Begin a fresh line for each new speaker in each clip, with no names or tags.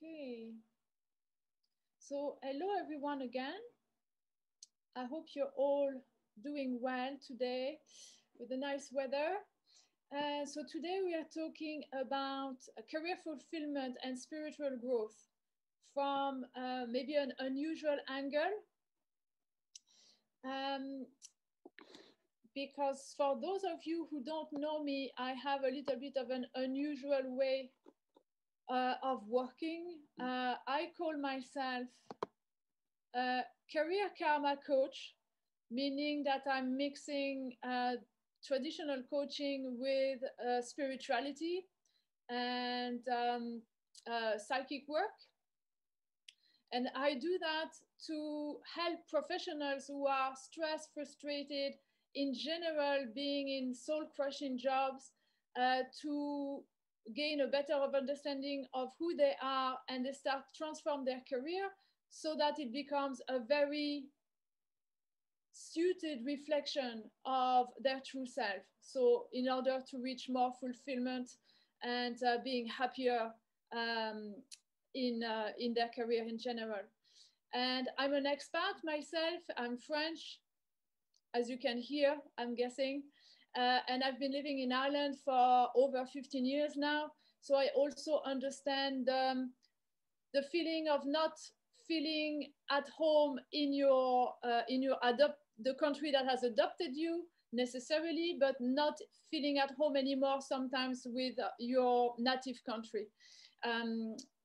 Okay, so hello everyone again. I hope you're all doing well today with the nice weather. So today we are talking about career fulfillment and spiritual growth from maybe an unusual angle. Um, because for those of you who don't know me, I have a little bit of an unusual way of working. I call myself a career karma coach, meaning that I'm mixing traditional coaching with spirituality and psychic work. And I do that to help professionals who are stressed, frustrated, in general, being in soul crushing jobs, to gain a better understanding of who they are and they start transform their career so that it becomes a very suited reflection of their true self. So in order to reach more fulfillment and being happier um, in their career in general. And I'm an expat myself. I'm French, as you can hear, I'm guessing. And I've been living in Ireland for over 15 years now. So I also understand the feeling of not feeling at home in your the country that has adopted you necessarily, but not feeling at home anymore sometimes with your native country.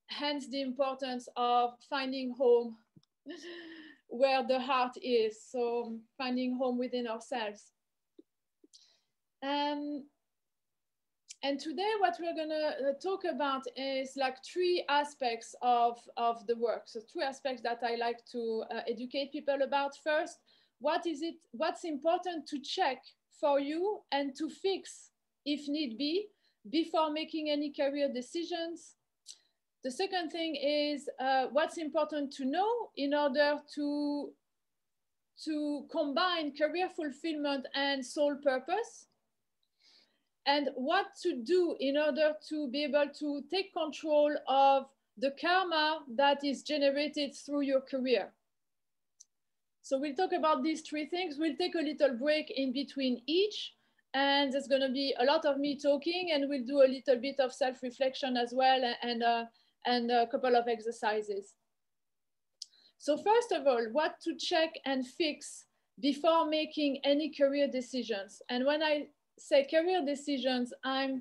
Hence the importance of finding home where the heart is. So finding home within ourselves. And today what we're gonna talk about is like three aspects of the work. So three aspects that I like to educate people about. First, what's important to check for you and to fix if need be before making any career decisions. The second thing is what's important to know in order to combine career fulfillment and soul purpose, and what to do in order to be able to take control of the karma that is generated through your career. So we'll talk about these three things. We'll take a little break in between each, and there's going to be a lot of me talking, and we'll do a little bit of self-reflection as well, and a couple of exercises. So first of all, what to check and fix before making any career decisions. And when I say career decisions, I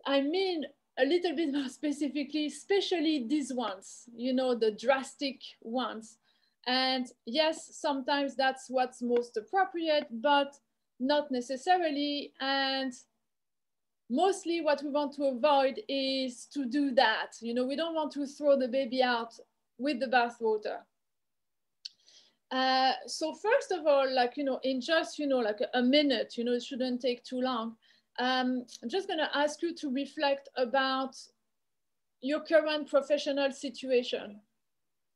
mean a little bit more specifically, especially these ones, you know, the drastic ones. And yes, sometimes that's what's most appropriate, but not necessarily. And mostly what we want to avoid is to do that. You know, we don't want to throw the baby out with the bathwater. So first of all, like, you know, in just, you know, like a minute, you know, it shouldn't take too long. I'm just going to ask you to reflect about your current professional situation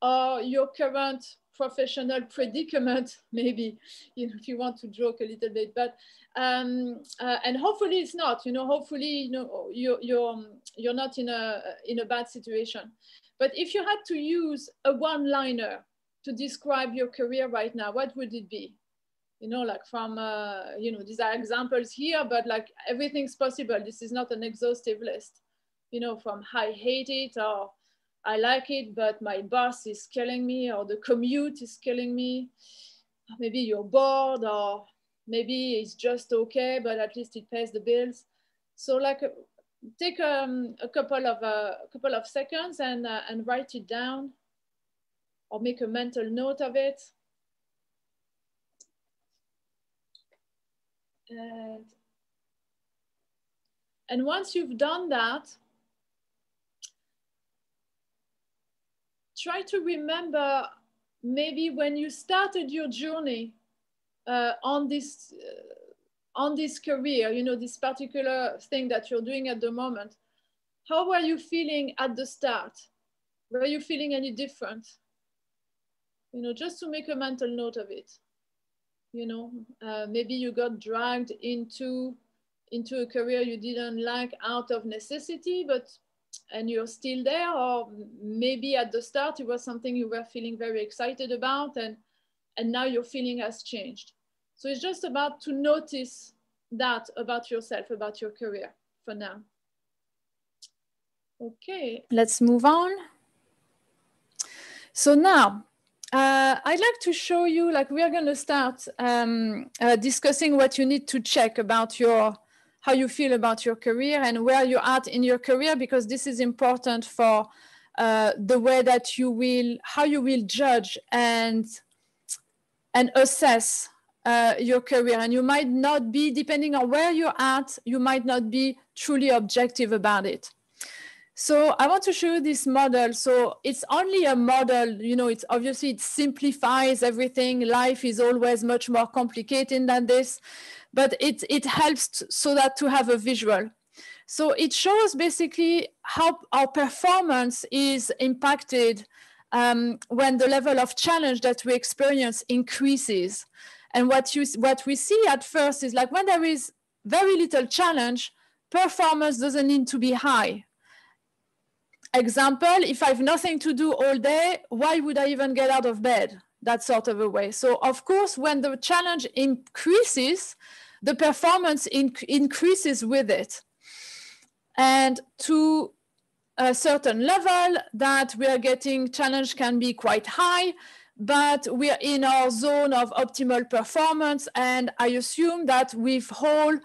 or your current professional predicament, maybe, you know, if you want to joke a little bit, but, and hopefully it's not, you know, hopefully, you know, you're not in a bad situation. But if you had to use a one-liner to describe your career right now, what would it be? You know, like from, you know, these are examples here, but like everything's possible. This is not an exhaustive list, you know, from I hate it, or I like it, but my boss is killing me, or the commute is killing me. Maybe you're bored, or maybe it's just okay, but at least it pays the bills. So like take a couple of seconds and write it down, or make a mental note of it. And once you've done that, try to remember maybe when you started your journey on this career, you know, this particular thing that you're doing at the moment. How were you feeling at the start? Were you feeling any different? You know, just to make a mental note of it. You know, maybe you got dragged into a career you didn't like out of necessity, but and you're still there, or maybe at the start it was something you were feeling very excited about, and now your feeling has changed. So it's just about to notice that about yourself, about your career for now. Okay, let's move on. So now, I'd like to show you, like, we are going to start discussing what you need to check about how you feel about your career and where you're at in your career, because this is important for the way that how you will judge and assess your career. And you might not be, depending on where you're at, you might not be truly objective about it. So I want to show you this model. So it's only a model, you know, it's obviously it simplifies everything. Life is always much more complicated than this, but it helps so that to have a visual. So it shows basically how our performance is impacted when the level of challenge that we experience increases. And what we see at first is like when there is very little challenge, performance doesn't need to be high. Example, if I have nothing to do all day, why would I even get out of bed? That sort of a way. So of course, when the challenge increases, the performance increases with it. And to a certain level that we are getting, challenge can be quite high, but we are in our zone of optimal performance. And I assume that we've all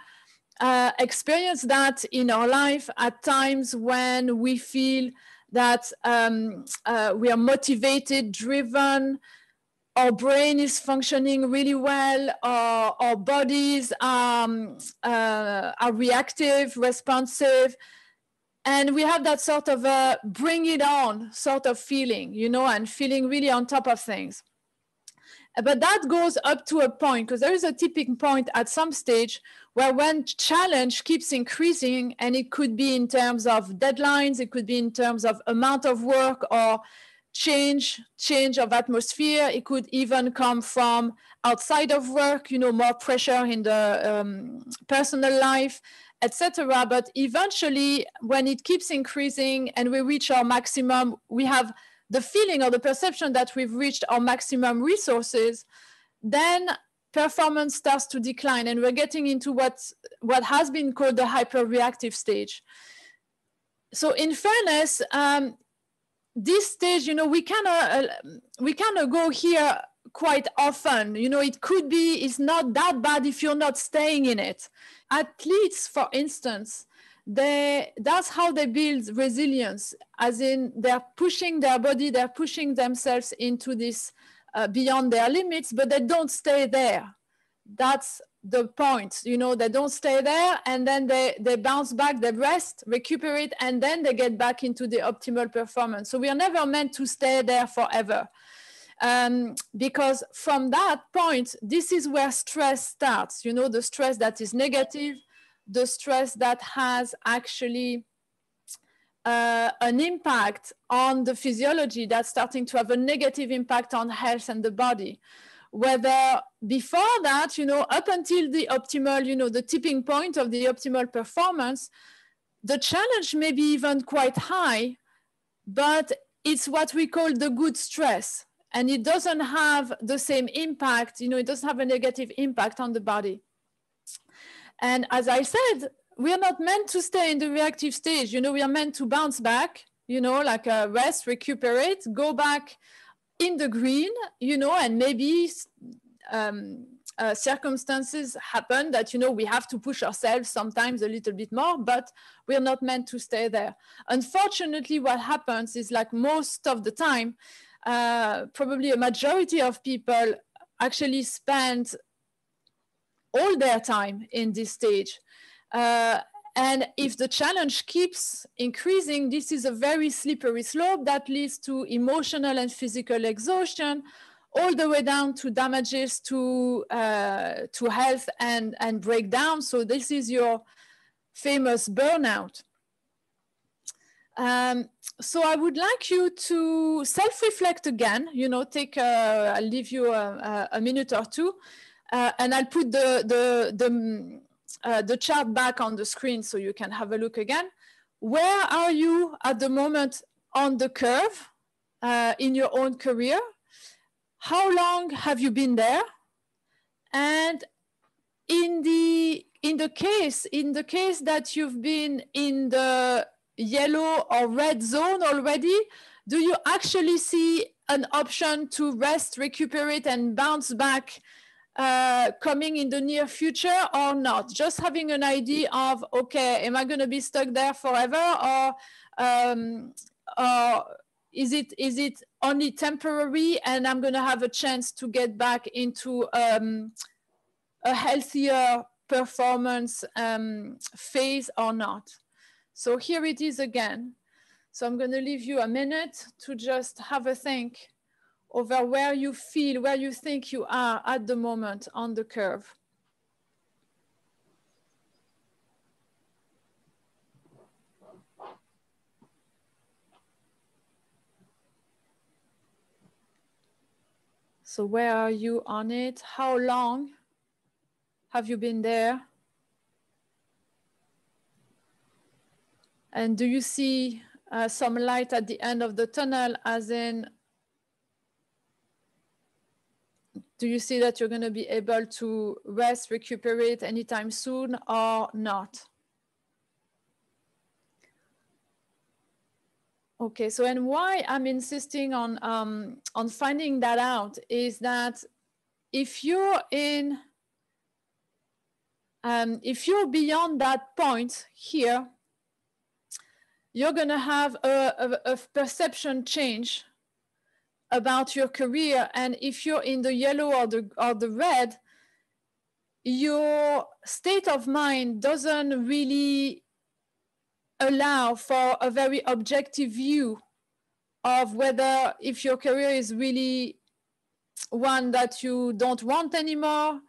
experience that in our life at times when we feel that we are motivated, driven, our brain is functioning really well, our bodies are reactive, responsive, and we have that sort of a bring it on sort of feeling, you know, and feeling really on top of things. But that goes up to a point, because there is a tipping point at some stage where when challenge keeps increasing, and it could be in terms of deadlines, it could be in terms of amount of work or change of atmosphere, it could even come from outside of work, you know, more pressure in the personal life, etc. But eventually, when it keeps increasing and we reach our maximum, we have the feeling or the perception that we've reached our maximum resources, then performance starts to decline, and we're getting into what has been called the hyper-reactive stage. So in fairness, this stage, you know, we cannot go here quite often. You know, it could be, it's not that bad if you're not staying in it. Athletes, for instance, that's how they build resilience, as in they're pushing their body, they're pushing themselves into this beyond their limits, but they don't stay there. That's the point, you know, they don't stay there, and then they bounce back, they rest, recuperate, and then they get back into the optimal performance. So we are never meant to stay there forever. Because from that point, this is where stress starts, you know, the stress that is negative, the stress that has actually an impact on the physiology, that's starting to have a negative impact on health and the body. Whether before that, you know, up until the optimal, you know, the tipping point of the optimal performance, the challenge may be even quite high, but it's what we call the good stress. And it doesn't have the same impact, you know, it doesn't have a negative impact on the body. And as I said, we are not meant to stay in the reactive stage. You know, we are meant to bounce back, you know, like rest, recuperate, go back in the green, you know, and maybe circumstances happen that, you know, we have to push ourselves sometimes a little bit more, but we're not meant to stay there. Unfortunately, what happens is, like most of the time, probably a majority of people actually spend all their time in this stage. And if the challenge keeps increasing, this is a very slippery slope that leads to emotional and physical exhaustion, all the way down to damages to health and breakdown. So this is your famous burnout. So I would like you to self-reflect again, you know, I'll leave you a minute or two, and I'll put the chart back on the screen so you can have a look again. where are you at the moment on the curve in your own career? How long have you been there? And in the case that you've been in the yellow or red zone already, do you actually see an option to rest, recuperate, and bounce back coming in the near future or not? Just having an idea of, okay, am I going to be stuck there forever, or is it only temporary and I'm going to have a chance to get back into a healthier performance phase or not? So here it is again. So I'm going to leave you a minute to just have a think over where you feel, where you think you are at the moment on the curve. So where are you on it? How long have you been there? And do you see some light at the end of the tunnel, as in, do you see that you're going to be able to rest, recuperate anytime soon or not? Okay, so and why I'm insisting on finding that out is that if you're in, if you're beyond that point here, you're going to have a perception change about your career. And if you're in the yellow or the red, your state of mind doesn't really allow for a very objective view of whether if your career is really one that you don't want anymore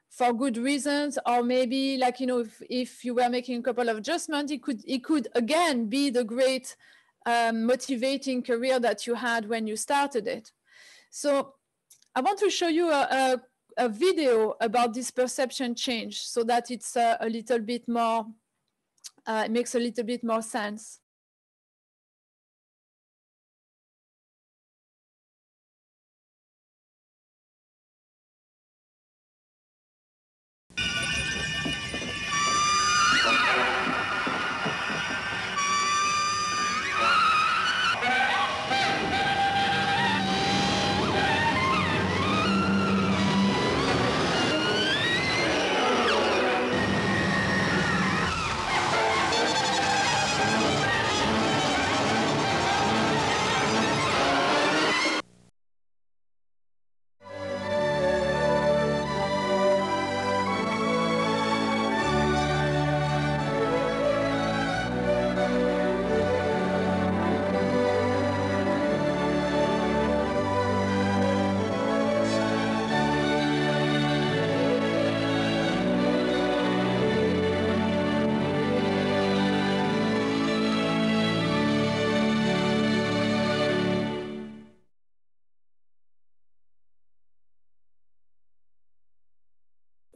for good reasons, or maybe, like, you know, if you were making a couple of adjustments, it could again be the great motivating career that you had when you started it. So I want to show you a video about this perception change so that it's a little bit more, it makes a little bit more sense.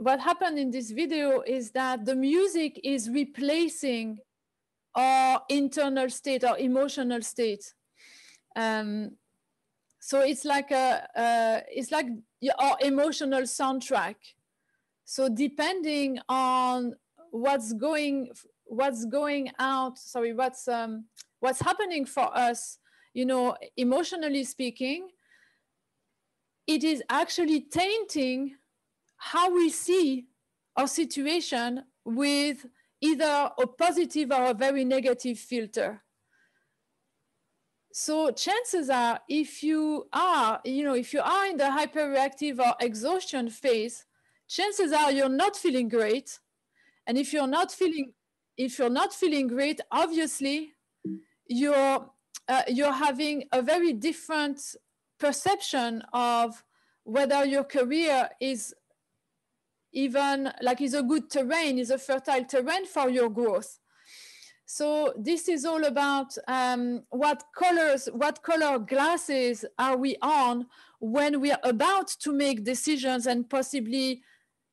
What happened in this video is that the music is replacing our internal state, our emotional state. So it's like our emotional soundtrack. So depending on what's happening for us, you know, emotionally speaking, it is actually tainting how we see our situation with either a positive or a very negative filter. So chances are, if you are in the hyperreactive or exhaustion phase, chances are you're not feeling great. And if you're not feeling great, obviously you're having a very different perception of whether your career is even like is a good terrain, is a fertile terrain for your growth. So this is all about what color glasses are we on when we are about to make decisions, and possibly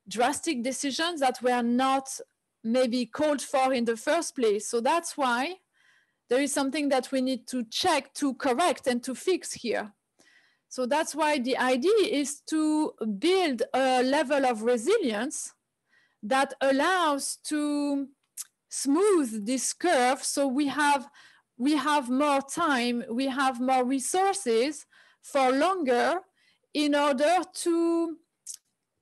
drastic decisions that were not maybe called for in the first place. So that's why there is something that we need to check, to correct, and to fix here. So that's why the idea is to build a level of resilience that allows to smooth this curve. So we have more time, we have more resources for longer in order to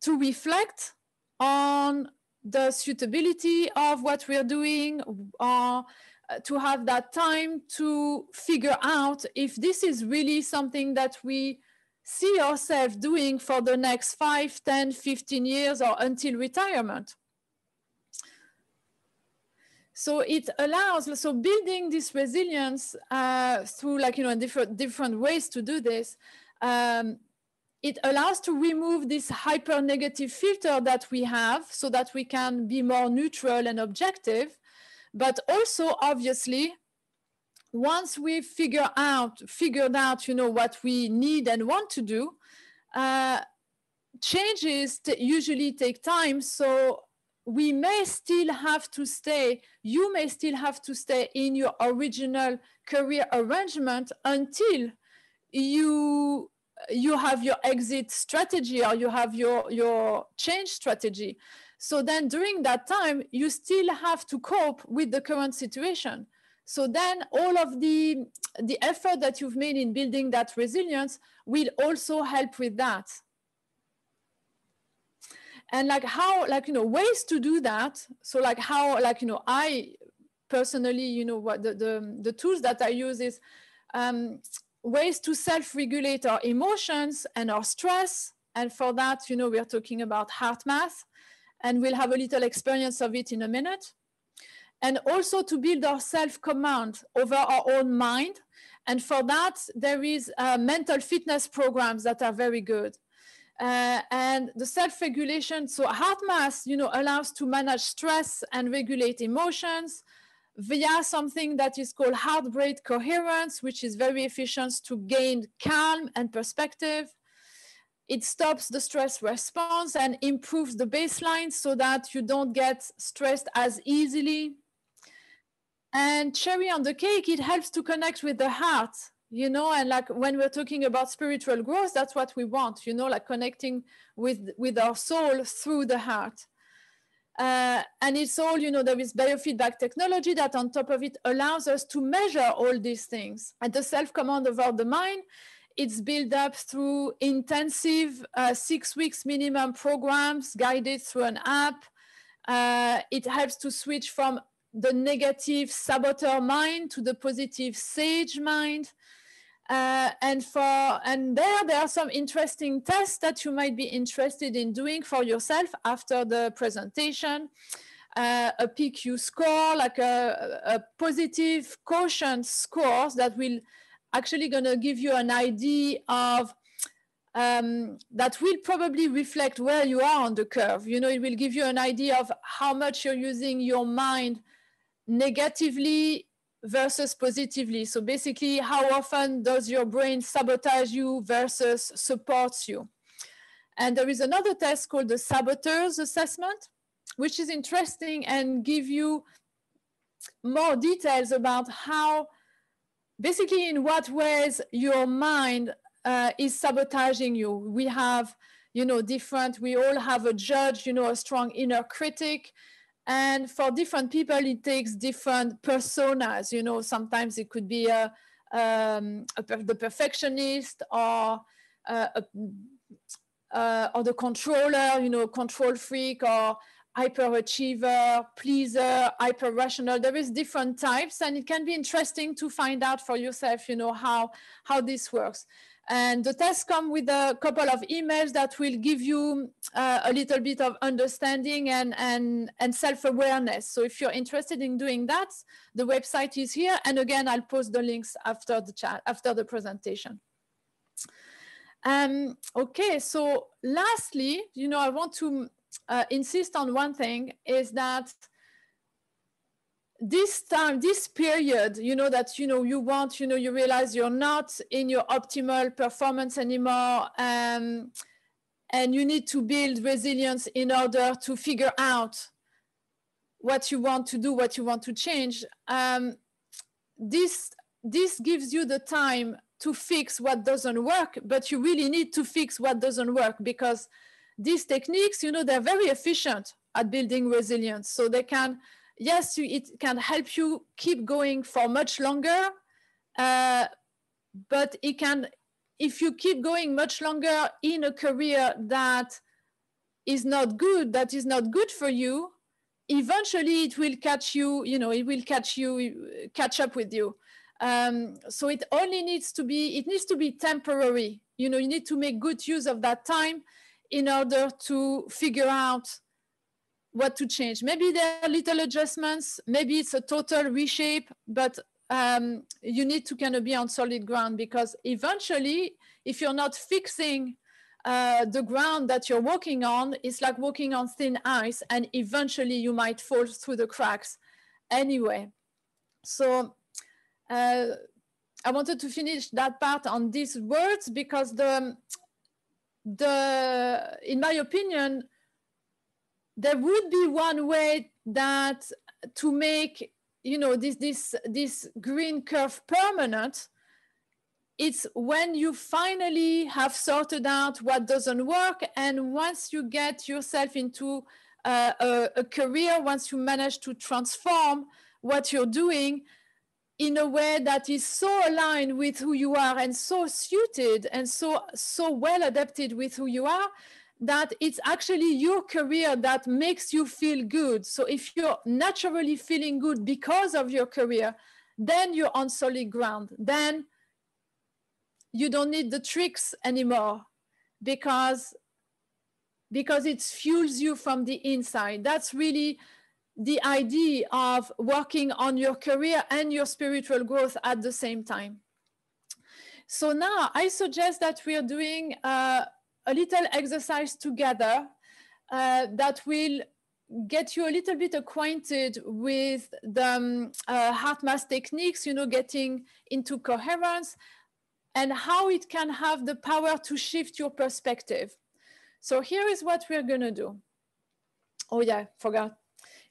reflect on the suitability of what we're doing, or to have that time to figure out if this is really something that we see ourselves doing for the next 5, 10, 15 years or until retirement. So it allows, so building this resilience through different ways to do this, it allows to remove this hyper negative filter that we have so that we can be more neutral and objective. But also, obviously, once we figured out, what we need and want to do, changes usually take time. So we may still have to stay, you may still have to stay in your original career arrangement until you have your exit strategy, or you have your change strategy. So then during that time, you still have to cope with the current situation. So then all of the effort that you've made in building that resilience will also help with that. And ways to do that. So I personally, what the tools that I use is ways to self-regulate our emotions and our stress. And for that, we're talking about heart math, and we'll have a little experience of it in a minute. And also to build our self-command over our own mind. And for that, there is mental fitness programs that are very good. And the self-regulation, so heart math, allows to manage stress and regulate emotions via something that is called heart rate coherence, which is very efficient to gain calm and perspective. It stops the stress response and improves the baseline so that you don't get stressed as easily. And cherry on the cake, it helps to connect with the heart, and when we're talking about spiritual growth, that's what we want, connecting with our soul through the heart. And it's all, there is biofeedback technology that on top of it allows us to measure all these things. And the self-command over the mind, it's built up through intensive 6 weeks minimum programs guided through an app. It helps to switch from the negative saboteur mind to the positive sage mind. And there are some interesting tests that you might be interested in doing for yourself after the presentation. A PQ score, like a positive quotient scores that will actually going to give you an idea of that will probably reflect where you are on the curve. It will give you an idea of how much you're using your mind negatively versus positively. So basically, how often does your brain sabotage you versus supports you? And there is another test called the saboteur's assessment, which is interesting and give you more details about how, basically in what ways your mind is sabotaging you. We have, we all have a judge, a strong inner critic. And for different people, it takes different personas. Sometimes it could be the perfectionist or the controller, control freak, or hyperachiever, pleaser, hyper-rational. There is different types, and it can be interesting to find out for yourself, how this works. And the tests come with a couple of emails that will give you a little bit of understanding and self-awareness. So if you're interested in doing that, the website is here. And again, I'll post the links after the chat, after the presentation. Okay, so lastly, I want to insist on one thing, is that this period, that, you want, you realize you're not in your optimal performance anymore, and you need to build resilience in order to figure out what you want to do, what you want to change. this gives you the time to fix what doesn't work, but you really need to fix what doesn't work, because these techniques, you know, they're very efficient at building resilience. So they can, yes, it can help you keep going for much longer, but it can, if you keep going much longer in a career that is not good, that is not good for you, eventually it will catch you, you know, it will catch up with you. So it only needs to be, it needs to be temporary. You know, you need to make good use of that time in order to figure out what to change. Maybe there are little adjustments, maybe it's a total reshape, but you need to kind of be on solid ground, because eventually, if you're not fixing the ground that you're walking on, it's like walking on thin ice, and eventually you might fall through the cracks anyway. So I wanted to finish that part on these words, because in my opinion, there would be one way that to make, you know, this green curve permanent. It's when you finally have sorted out what doesn't work, and once you get yourself into a career, once you manage to transform what you're doing in a way that is so aligned with who you are and so suited and so well adapted with who you are, that it's actually your career that makes you feel good. So if you're naturally feeling good because of your career, then you're on solid ground. Then you don't need the tricks anymore, because it fuels you from the inside. That's really the idea of working on your career and your spiritual growth at the same time. So now I suggest that we are doing a little exercise together that will get you a little bit acquainted with the heart math techniques, you know, getting into coherence, and how it can have the power to shift your perspective. So here is what we're gonna do. Oh yeah, forgot.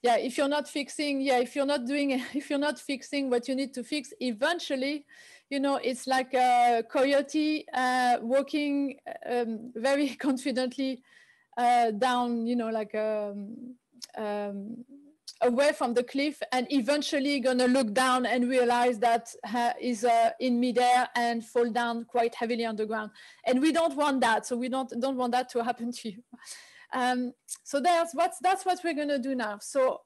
Yeah, if you're not fixing, if you're not fixing what you need to fix, eventually, you know, it's like a coyote walking very confidently down, you know, like away from the cliff, and eventually gonna look down and realize that is in midair and fall down quite heavily on the ground. And we don't want that. So we don't want that to happen to you. So that's what we're gonna do now. So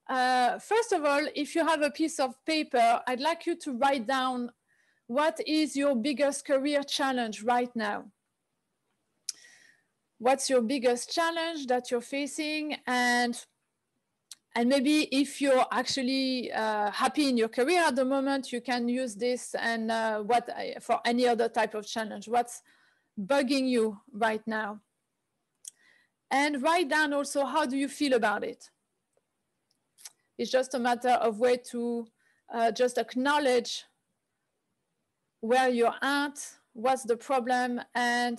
first of all, if you have a piece of paper, I'd like you to write down what is your biggest career challenge right now. What's your biggest challenge that you're facing? And maybe if you're actually happy in your career at the moment, you can use this and for any other type of challenge. What's bugging you right now? And write down also, how do you feel about it? It's just a matter of way to just acknowledge where you're at, what's the problem, and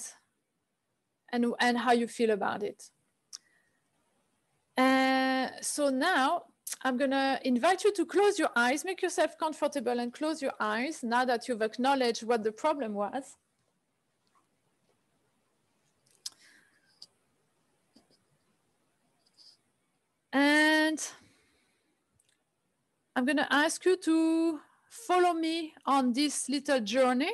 how you feel about it. So now I'm gonna invite you to close your eyes, make yourself comfortable and close your eyes now that you've acknowledged what the problem was. And I'm gonna ask you to follow me on this little journey.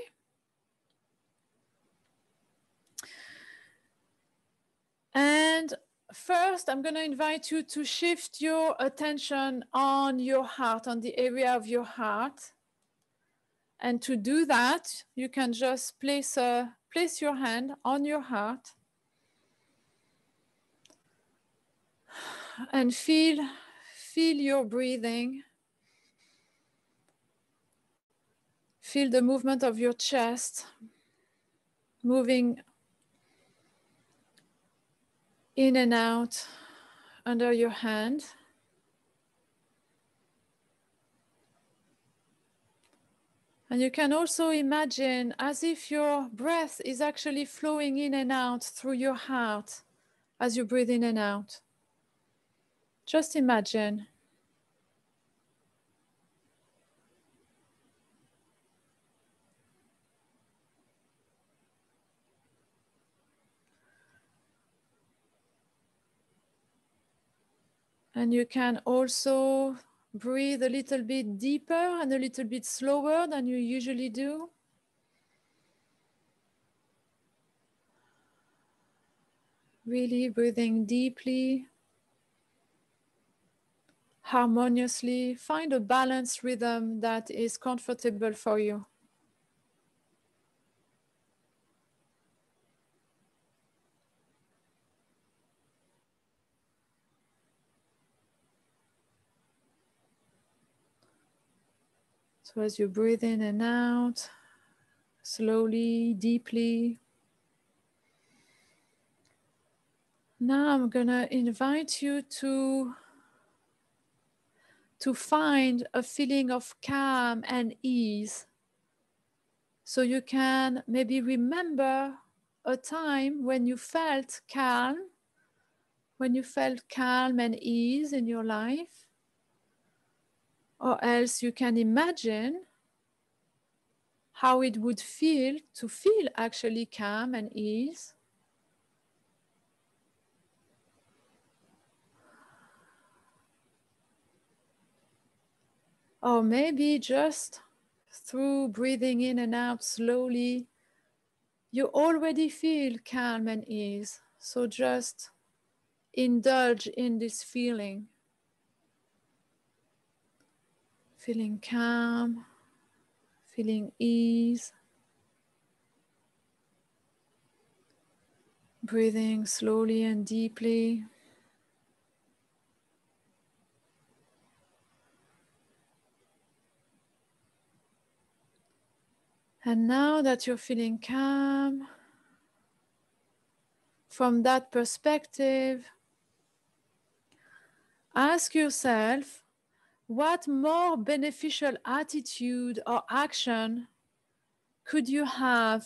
And first, I'm going to invite you to shift your attention on your heart, on the area of your heart. And to do that, you can just place your hand on your heart and feel your breathing. Feel the movement of your chest moving in and out under your hand. And you can also imagine as if your breath is actually flowing in and out through your heart as you breathe in and out. Just imagine. And you can also breathe a little bit deeper and a little bit slower than you usually do. Really breathing deeply, harmoniously. Find a balanced rhythm that is comfortable for you. So as you breathe in and out, slowly, deeply. Now I'm gonna invite you to find a feeling of calm and ease. So you can maybe remember a time when you felt calm, and ease in your life. Or else you can imagine how it would feel to feel actually calm and ease. Or maybe just through breathing in and out slowly, you already feel calm and ease. So just indulge in this feeling. Feeling calm, feeling ease. Breathing slowly and deeply. And now that you're feeling calm, from that perspective, ask yourself, what more beneficial attitude or action could you have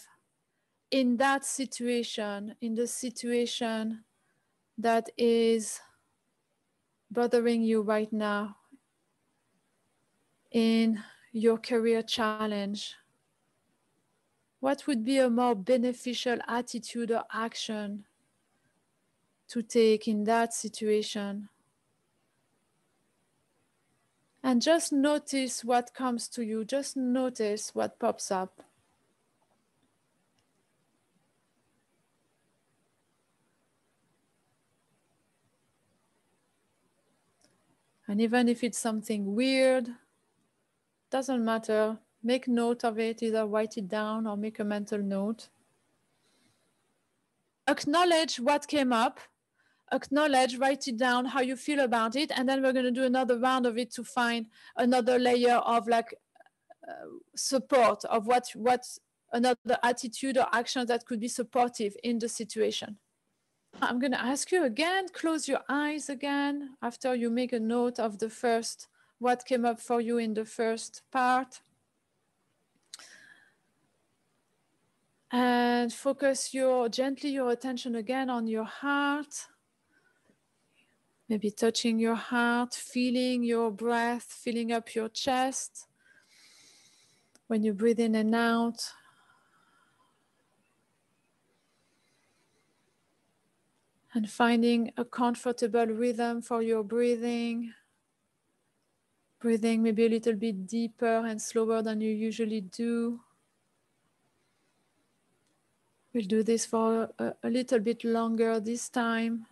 in that situation, in the situation that is bothering you right now, in your career challenge? What would be a more beneficial attitude or action to take in that situation? And just notice what comes to you. Just notice what pops up. And even if it's something weird, doesn't matter. Make note of it, either write it down or make a mental note. Acknowledge what came up. Acknowledge, write it down, how you feel about it. And then we're going to do another round of it to find another layer of support of what another attitude or action that could be supportive in the situation. I'm going to ask you again, close your eyes again after you make a note of the first, what came up for you in the first part. And focus gently your attention again on your heart. Maybe touching your heart, feeling your breath, filling up your chest. When you breathe in and out. And finding a comfortable rhythm for your breathing. Breathing maybe a little bit deeper and slower than you usually do. We'll do this for a little bit longer this time.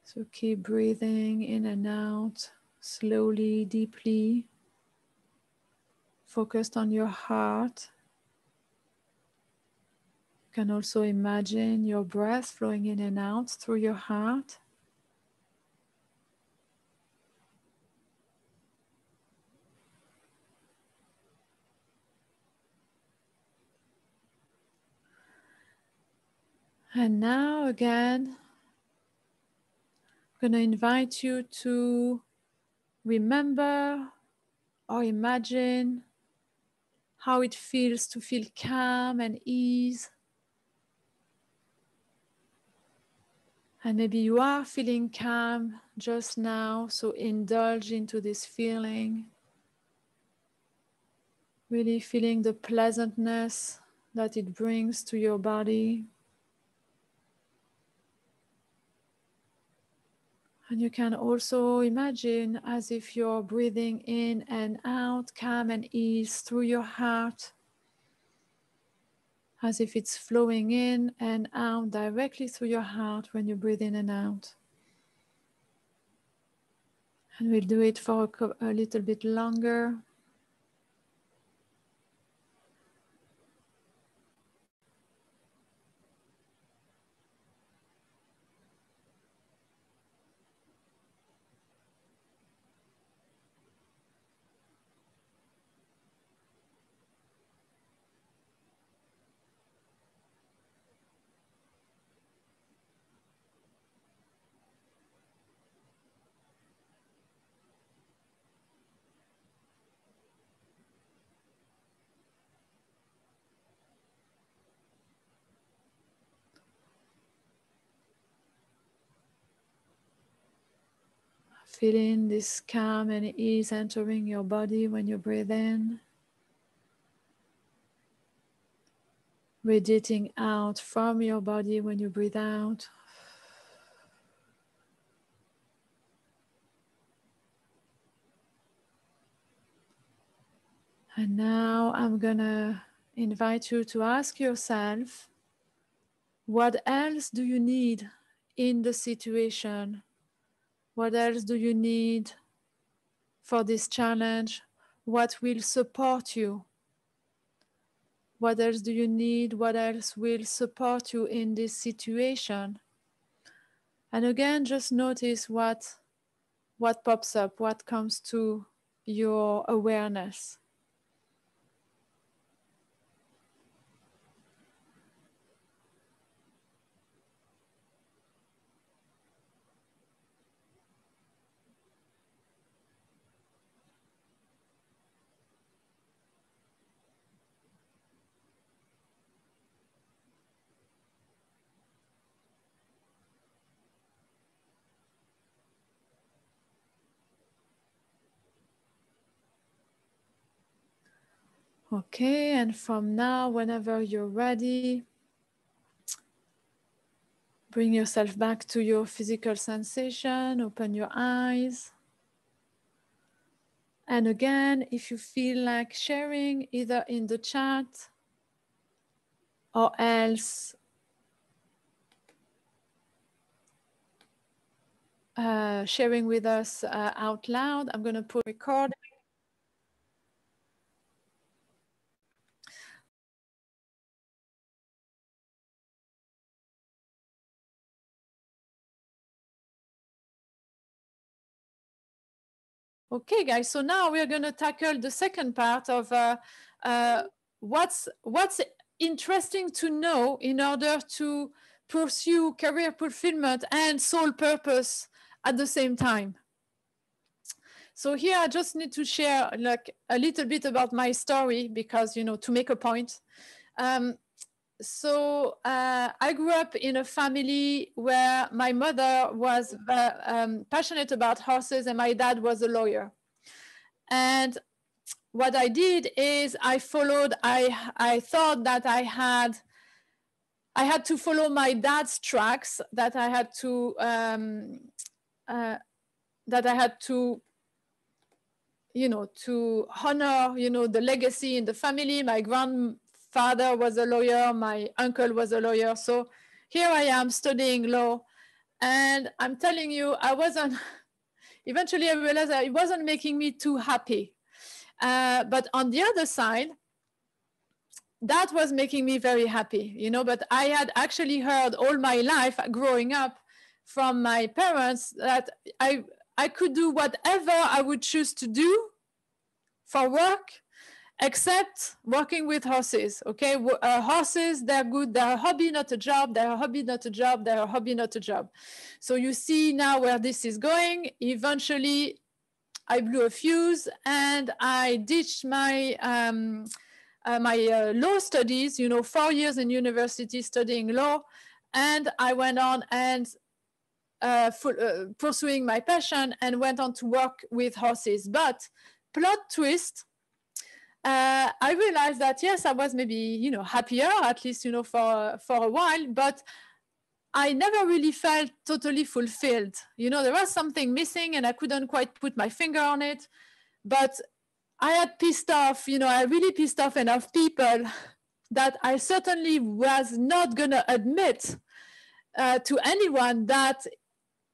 So keep breathing in and out, slowly, deeply, focused on your heart. You can also imagine your breath flowing in and out through your heart. And now again, I'm going to invite you to remember or imagine how it feels to feel calm and ease. And maybe you are feeling calm just now, so indulge into this feeling. Really feeling the pleasantness that it brings to your body. And you can also imagine as if you're breathing in and out, calm and ease through your heart, as if it's flowing in and out directly through your heart when you breathe in and out. And we'll do it for a little bit longer. Feeling this calm and ease entering your body when you breathe in. Radiating out from your body when you breathe out. And now I'm gonna invite you to ask yourself, what else do you need in the situation? What else do you need for this challenge? What will support you? What else do you need? What else will support you in this situation? And again, just notice what pops up, what comes to your awareness. Okay, and from now, whenever you're ready, bring yourself back to your physical sensation, open your eyes. And again, if you feel like sharing either in the chat or else sharing with us out loud, I'm going to put record. Okay, guys, so now we're going to tackle the second part of what's interesting to know in order to pursue career fulfillment and soul purpose at the same time. So here I just need to share like a little bit about my story because, you know, to make a point. So I grew up in a family where my mother was passionate about horses and my dad was a lawyer. And what I did is I thought that I had to follow my dad's tracks, that I had to you know, to honor, you know, the legacy in the family. My grandfather was a lawyer, my uncle was a lawyer. So here I am studying law. And I'm telling you, eventually I realized that it wasn't making me too happy. But on the other side, that was making me very happy, you know, but I had actually heard all my life growing up from my parents that I could do whatever I would choose to do for work, except working with horses, okay? Horses, they're good, they're a hobby, not a job, they're a hobby, not a job, they're a hobby, not a job. So you see now where this is going. Eventually, I blew a fuse and I ditched my law studies, you know, 4 years in university studying law. And I went on and pursuing my passion and went on to work with horses. But plot twist, I realized that, yes, I was maybe, you know, happier, at least, you know, for a while, but I never really felt totally fulfilled. You know, there was something missing and I couldn't quite put my finger on it. But I had pissed off, you know, I really pissed off enough people that I certainly was not going to admit to anyone that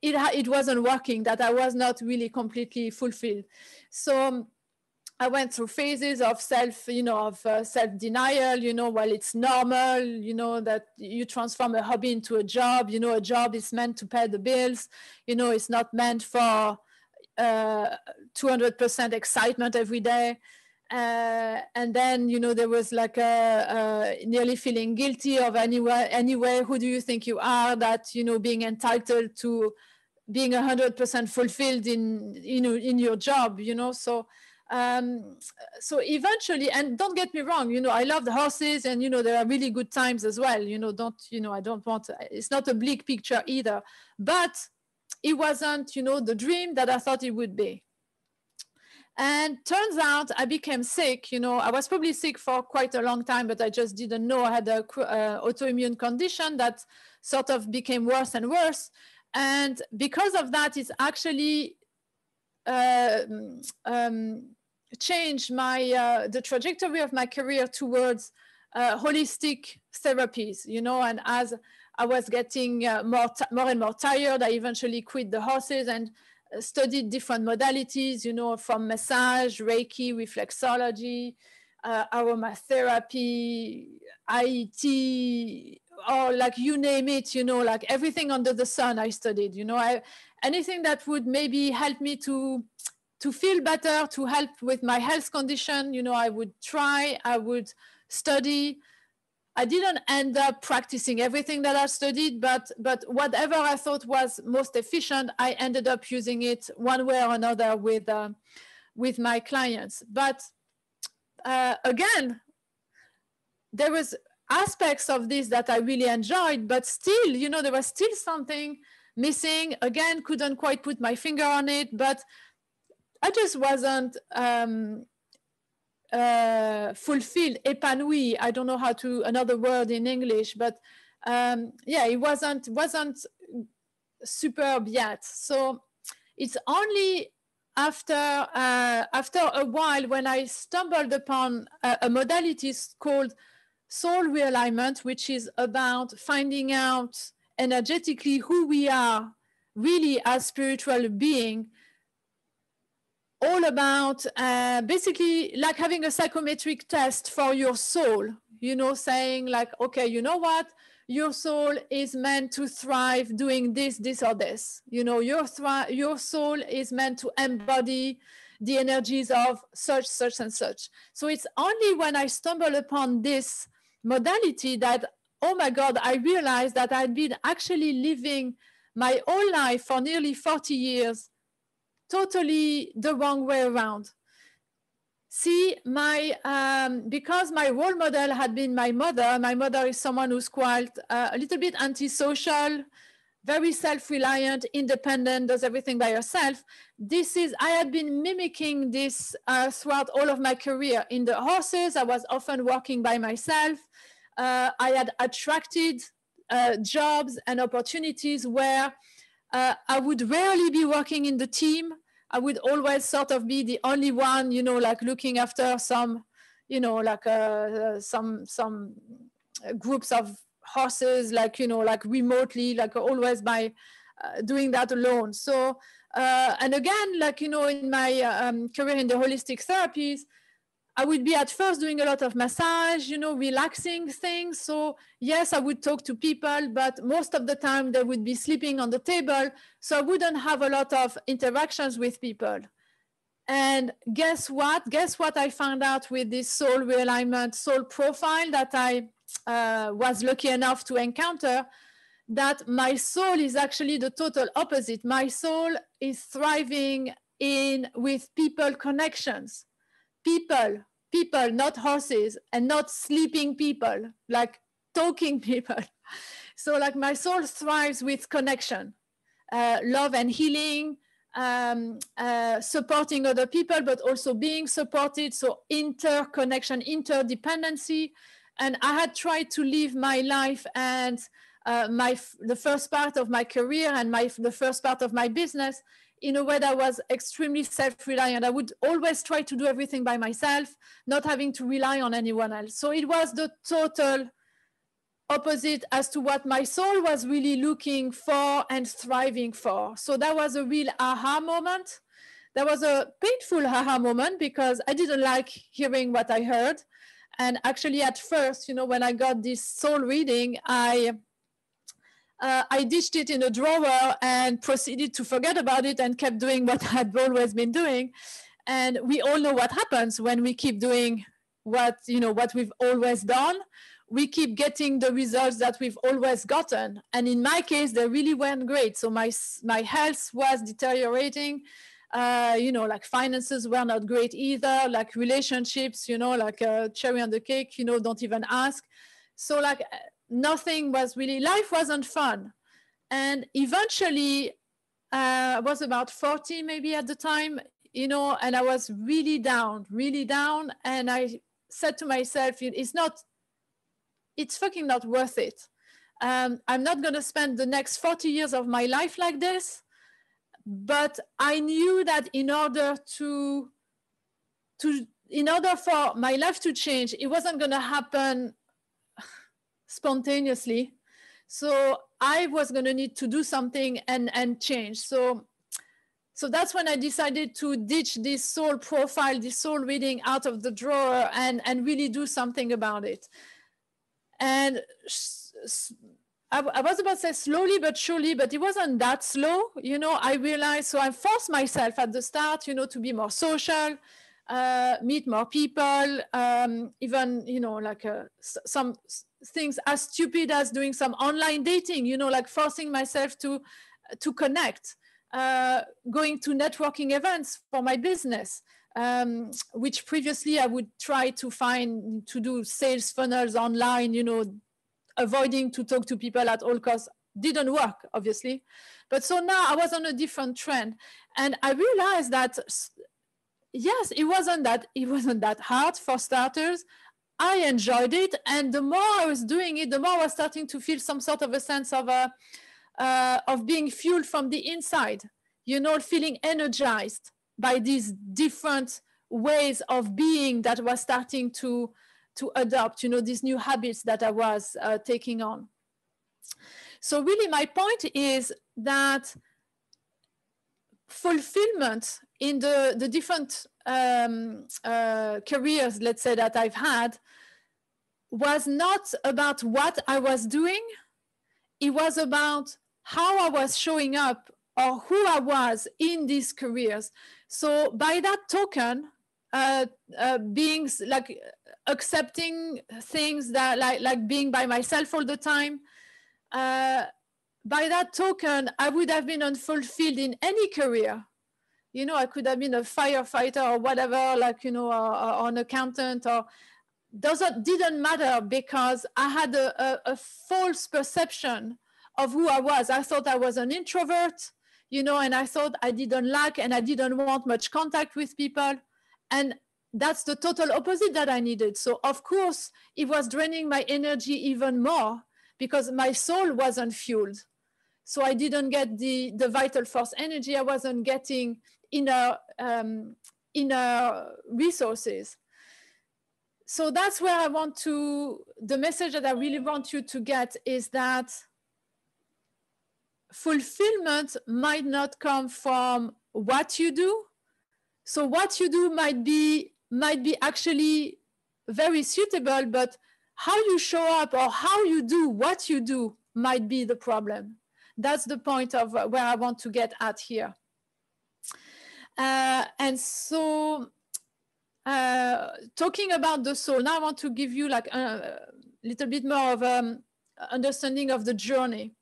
it wasn't working, that I was not really completely fulfilled. So I went through phases of self-denial, you know, well, it's normal, you know, that you transform a hobby into a job, you know, a job is meant to pay the bills, you know, it's not meant for 200% excitement every day. And then, you know, there was like nearly feeling guilty of anyway, who do you think you are, that, you know, being entitled to being 100% fulfilled in, you know, in your job, you know, so eventually, and don't get me wrong, you know, I love the horses and, you know, there are really good times as well, you know, I don't want, it's not a bleak picture either, but it wasn't, you know, the dream that I thought it would be. And turns out I became sick, you know, I was probably sick for quite a long time, but I just didn't know I had a autoimmune condition that sort of became worse and worse. And because of that, it's actually changed my the trajectory of my career towards holistic therapies, you know, and as I was getting more and more tired, I eventually quit the horses and studied different modalities, you know, from massage, Reiki, reflexology, aromatherapy, IET, or like you name it, you know, like everything under the sun I studied, you know, anything that would maybe help me to feel better, to help with my health condition, you know, I would study. I didn't end up practicing everything that I studied, but whatever I thought was most efficient, I ended up using it one way or another with my clients. But again, there was aspects of this that I really enjoyed, but still, you know, there was still something missing. Again, couldn't quite put my finger on it, but I just wasn't fulfilled, épanoui. I don't know how to, another word in English, but yeah, it wasn't superb yet. So it's only after a while when I stumbled upon a modality called soul realignment, which is about finding out energetically who we are really as spiritual being, all about basically like having a psychometric test for your soul, you know, saying like, okay, you know what, your soul is meant to thrive doing this, this, or this. You know, your soul is meant to embody the energies of such, such, and such. So it's only when I stumble upon this modality that, oh my God, I realized that I'd been actually living my whole life for nearly 40 years totally the wrong way around. See, because my role model had been my mother is someone who's quite a little bit antisocial, very self-reliant, independent, does everything by herself. I had been mimicking this throughout all of my career. In the horses, I was often working by myself. I had attracted jobs and opportunities where I would rarely be working in the team. I would always sort of be the only one, you know, like looking after some, you know, like some groups of horses, like, you know, like remotely, like always by doing that alone. So, and again, like, you know, in my career in the holistic therapies, I would be at first doing a lot of massage, you know, relaxing things. So yes, I would talk to people, but most of the time they would be sleeping on the table. So I wouldn't have a lot of interactions with people. And guess what? Guess what I found out with this soul realignment, soul profile that I was lucky enough to encounter, that my soul is actually the total opposite. My soul is thriving with people connections. People, not horses, and not sleeping people, like talking people. So like my soul thrives with connection. love and healing, supporting other people, but also being supported. So interconnection, interdependency. And I had tried to live my life and the first part of my career and the first part of my business in a way that was extremely self-reliant. I would always try to do everything by myself, not having to rely on anyone else. So it was the total opposite as to what my soul was really looking for and striving for. So that was a real aha moment. That was a painful aha moment because I didn't like hearing what I heard. And actually at first, you know, when I got this soul reading, I ditched it in a drawer and proceeded to forget about it and kept doing what I'd always been doing. And we all know what happens when we keep doing what we've always done. We keep getting the results that we've always gotten. And in my case, they really weren't great. So my health was deteriorating. Like finances were not great either, like relationships, like cherry on the cake, don't even ask. So like nothing was really, life wasn't fun. And eventually I was about 40 maybe at the time, and I was really down. And I said to myself, it's fucking not worth it. I'm not going to spend the next 40 years of my life like this. But I knew that in order for my life to change, it wasn't going to happen spontaneously. So I was going to need to do something and change. So that's when I decided to ditch this soul profile, this soul reading out of the drawer and really do something about it. And I was about to say slowly but surely, but it wasn't that slow. I realized, so I forced myself at the start, to be more social, meet more people, even, like some things as stupid as doing some online dating, like forcing myself to connect, going to networking events for my business, which previously I would try to do sales funnels online, avoiding to talk to people at all costs. Didn't work, obviously. But so now I was on a different trend. And I realized that, yes, it wasn't that hard for starters. I enjoyed it. And the more I was doing it, the more I was starting to feel some sort of a sense of being fueled from the inside, feeling energized by these different ways of being that was starting to adopt, these new habits that I was taking on. So really my point is that fulfillment in the different careers, let's say, that I've had, was not about what I was doing. It was about how I was showing up or who I was in these careers. So by that token, being like accepting things that like being by myself all the time, by that token, I would have been unfulfilled in any career. I could have been a firefighter or whatever, like, or an accountant, or didn't matter, because I had a false perception of who I was. I thought I was an introvert, and I thought I didn't like and I didn't want much contact with people. And that's the total opposite that I needed. So of course, it was draining my energy even more because my soul wasn't fueled. So I didn't get the vital force energy. I wasn't getting inner resources. So that's where the message that I really want you to get is that fulfillment might not come from what you do. So what you do might be actually very suitable, but how you show up or how you do what you do might be the problem. That's the point of where I want to get at here. And so talking about the soul, now I want to give you like a little bit more of understanding of the journey.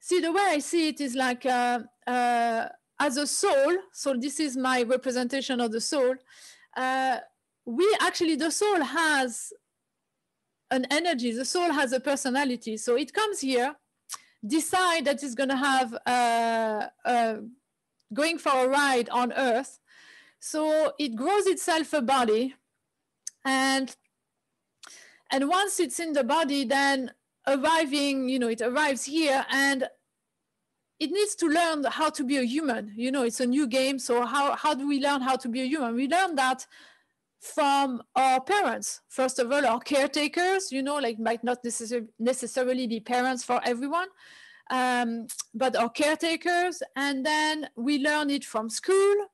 See, the way I see it is like as a soul, so this is my representation of the soul, the soul has an energy, the soul has a personality. So it comes here decide that it's going to have going for a ride on Earth. So it grows itself a body, and once it's in the body, then arriving, you know, it arrives here and it needs to learn how to be a human. You know, it's a new game. So how do we learn how to be a human? We learn that from our parents. First of all, our caretakers, you know, like might not necessarily be parents for everyone, but our caretakers. And then we learn it from school.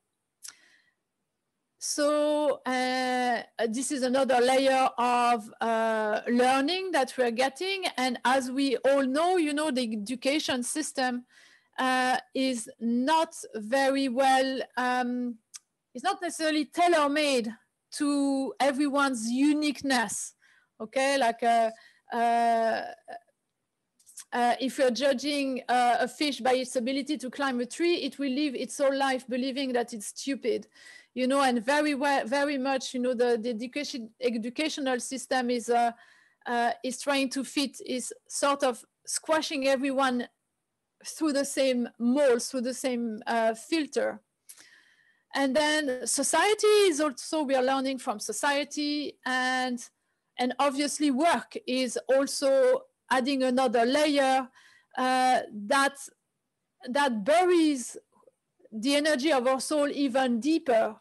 So this is another layer of learning that we're getting. And as we all know, you know, the education system is not very well, it's not necessarily tailor-made to everyone's uniqueness. Okay, like if you're judging a fish by its ability to climb a tree, it will live its whole life believing that it's stupid, you know, and very much, you know, the educational system is trying to fit, is sort of squashing everyone through the same mold, through the same filter. And then society is also, we are learning from society, and obviously work is also adding another layer that buries the energy of our soul even deeper,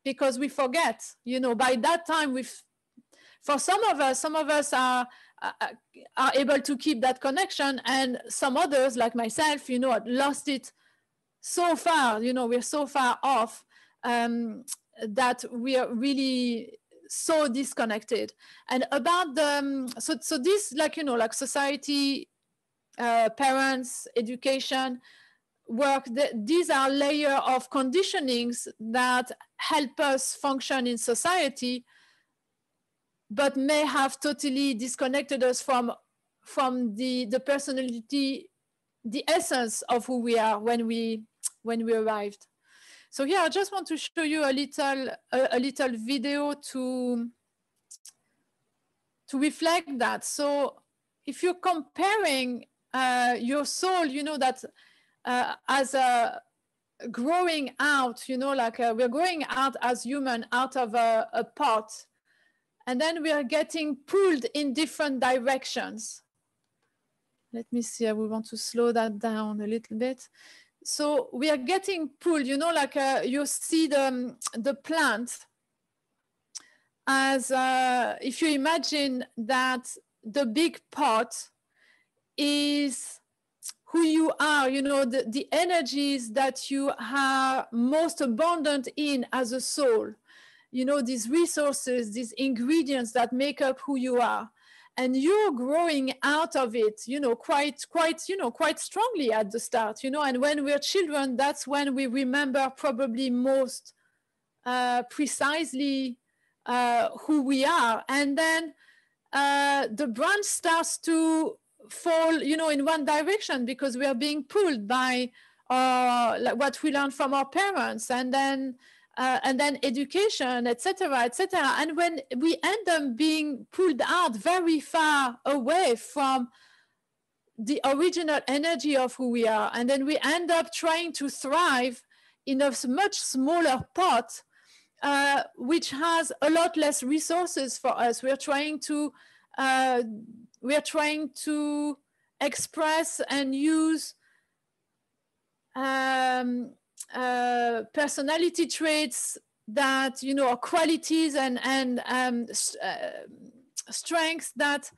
because we forget, you know, by that time for some of us are able to keep that connection, and some others like myself, you know, lost it so far, you know, we're so far off that we are really so disconnected. And about the so this, like, you know, like society, parents, education, work, these are layers of conditionings that help us function in society, but may have totally disconnected us from the personality, the essence of who we are when we arrived. So here, I just want to show you a little video to reflect that. So if you're comparing your soul, you know, that as a growing out, you know, like we're growing out as human out of a pot, and then we are getting pulled in different directions. Let me see, I will want to slow that down a little bit. So we are getting pulled, you know, like you see the plant as if you imagine that the big pot is who you are, you know, the energies that you are most abundant in as a soul, you know, these resources, these ingredients that make up who you are. And you're growing out of it, you know, quite strongly at the start, you know. And when we're children, that's when we remember probably most precisely who we are. And then the branch starts to fall, you know, in one direction, because we are being pulled by like what we learned from our parents, and then education, etc., etc. And when we end up being pulled out very far away from the original energy of who we are, and then we end up trying to thrive in a much smaller pot, which has a lot less resources for us. We're trying to express and use personality traits that, you know, are qualities and strengths that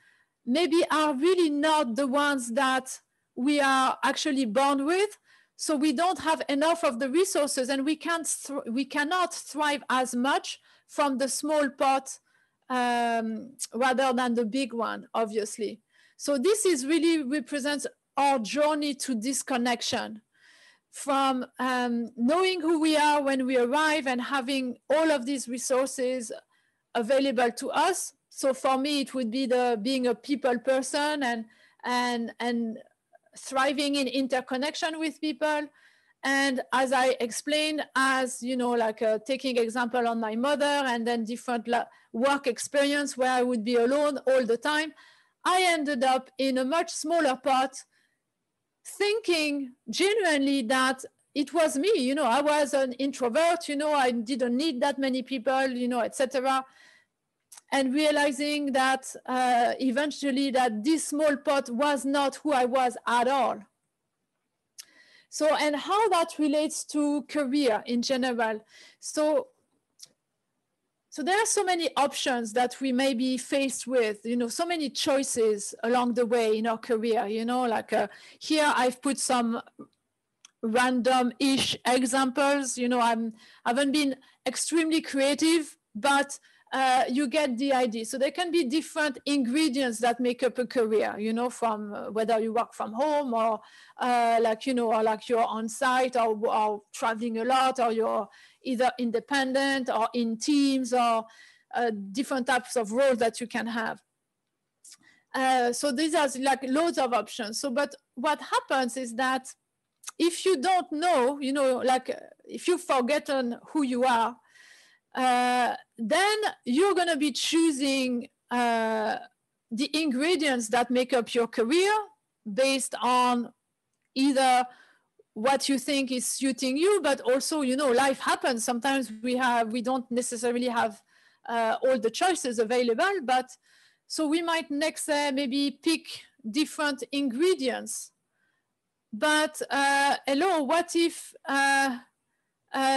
maybe are really not the ones that we are actually born with. So we don't have enough of the resources, and we cannot thrive as much from the small pot rather than the big one, obviously. So this is really represents our journey to disconnection from knowing who we are when we arrive and having all of these resources available to us. So for me, it would be being a people person and thriving in interconnection with people. And as I explained, as you know, like taking example on my mother, and then different work experience where I would be alone all the time, I ended up in a much smaller pot, thinking genuinely that it was me, you know, I was an introvert, you know, I didn't need that many people, you know, etc. And realizing that eventually that this small pot was not who I was at all. So, and how that relates to career in general. So there are so many options that we may be faced with, you know, so many choices along the way in our career, you know, like here I've put some random-ish examples, you know, I haven't been extremely creative, but you get the idea. So there can be different ingredients that make up a career, you know, from whether you work from home or like, you know, or like you're on site or traveling a lot, or you're either independent or in teams, or different types of roles that you can have. So these are like loads of options. So, but what happens is that if you don't know, you know, like if you've forgotten who you are, then you're going to be choosing the ingredients that make up your career based on either what you think is suiting you, but also, you know, life happens. Sometimes we don't necessarily have all the choices available, but so we might next maybe pick different ingredients. But hello, what if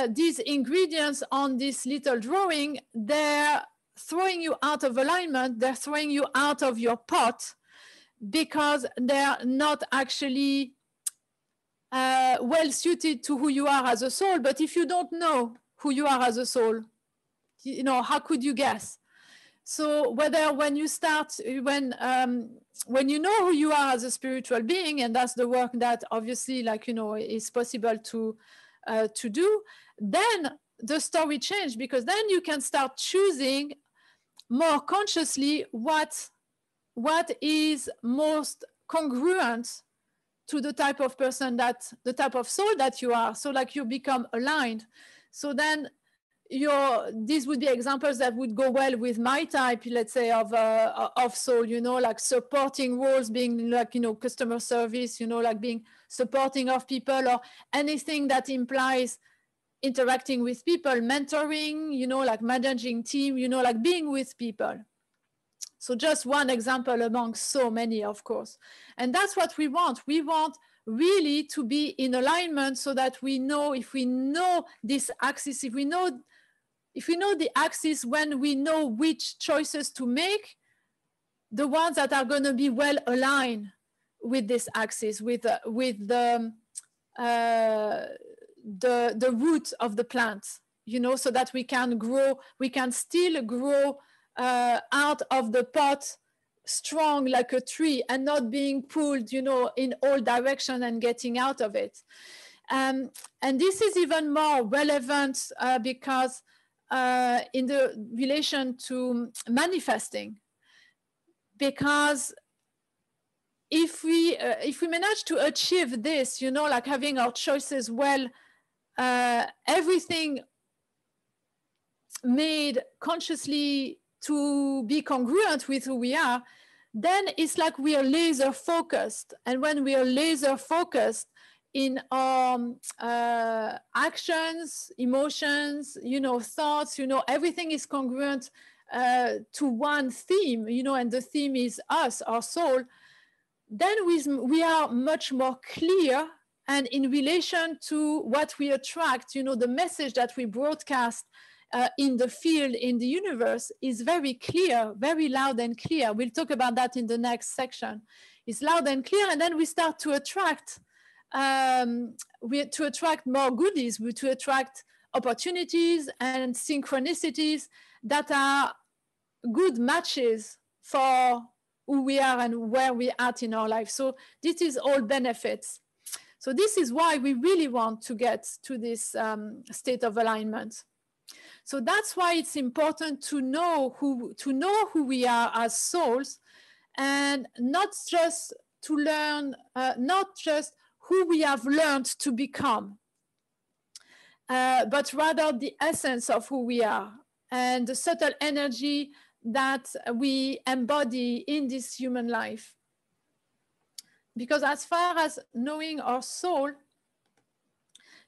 these ingredients on this little drawing, they're throwing you out of alignment, they're throwing you out of your pot because they're not actually well suited to who you are as a soul. But if you don't know who you are as a soul, you know, how could you guess? So whether when you start, when you know who you are as a spiritual being, and that's the work that obviously, like, you know, is possible to do, then the story changes, because then you can start choosing more consciously what is most congruent to the type of person that, the type of soul that you are. So like you become aligned. So then these would be examples that would go well with my type, let's say, of soul, you know, like supporting roles, being like, you know, customer service, you know, like being supporting of people, or anything that implies interacting with people, mentoring, you know, like managing team, you know, like being with people. So just one example among so many, of course. And that's what we want. We want really to be in alignment, so that we know, if we know this axis, if we know the axis, when we know which choices to make, the ones that are going to be well aligned with this axis, with the root of the plant, you know, so that we can grow, we can still grow out of the pot strong like a tree, and not being pulled, you know, in all directions and getting out of it. And this is even more relevant because in the relation to manifesting, because if we manage to achieve this, you know, like having our choices well, everything made consciously to be congruent with who we are, then it's like we are laser focused. And when we are laser focused in our actions, emotions, you know, thoughts, you know, everything is congruent to one theme, you know, and the theme is us, our soul, then we are much more clear. And in relation to what we attract, you know, the message that we broadcast in the field, in the universe, is very clear, very loud and clear. We'll talk about that in the next section. It's loud and clear, and then we start to attract more goodies, to attract opportunities and synchronicities that are good matches for who we are and where we're at in our life. So this is all benefits. So this is why we really want to get to this state of alignment. So that's why it's important to know who we are as souls, and not just to learn, not just who we have learned to become, but rather the essence of who we are and the subtle energy that we embody in this human life. because as far as knowing our soul,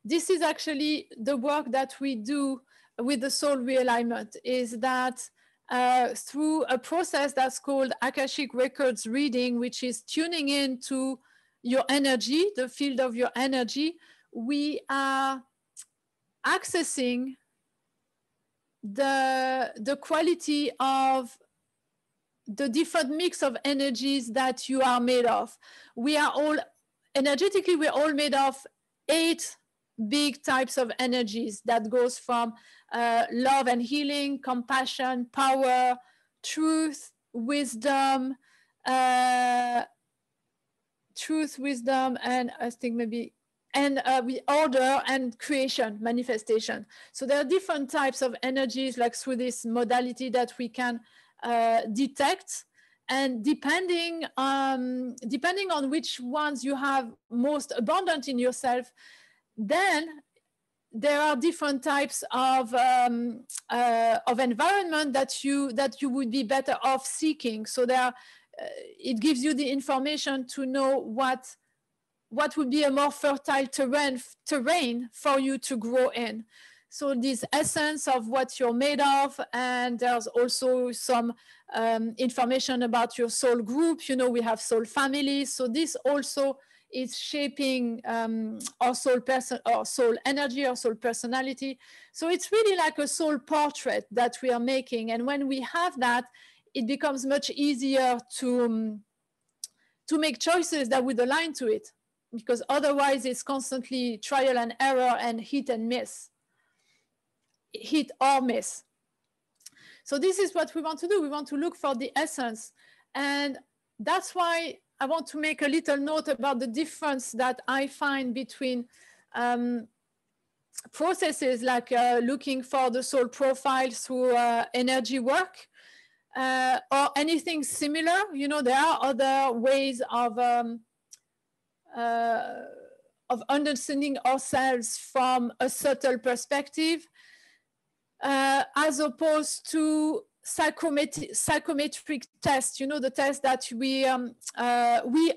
this is actually the work that we do with the soul realignment, is that through a process that's called Akashic Records reading, which is tuning into your energy, the field of your energy, we are accessing the quality of the different mix of energies that you are made of. We are all, energetically, we're all made of 8 big types of energies that goes from love and healing, compassion, power, truth, wisdom, and I think maybe, and order and creation, manifestation. So there are different types of energies, like through this modality, that we can detect. And depending on which ones you have most abundant in yourself, then there are different types of environment that you would be better off seeking. So there, it gives you the information to know what would be a more fertile terrain for you to grow in. So this essence of what you're made of, and there's also some information about your soul group. You know, we have soul families. So this also is shaping our soul energy, our soul personality. So it's really like a soul portrait that we are making. And when we have that, it becomes much easier to make choices that would align to it, because otherwise it's constantly trial and error and hit and miss. Hit or miss. So this is what we want to do. We want to look for the essence. And that's why I want to make a little note about the difference that I find between processes like looking for the soul profile through energy work or anything similar. You know, there are other ways of understanding ourselves from a subtle perspective, as opposed to psychometric tests. You know, the test that we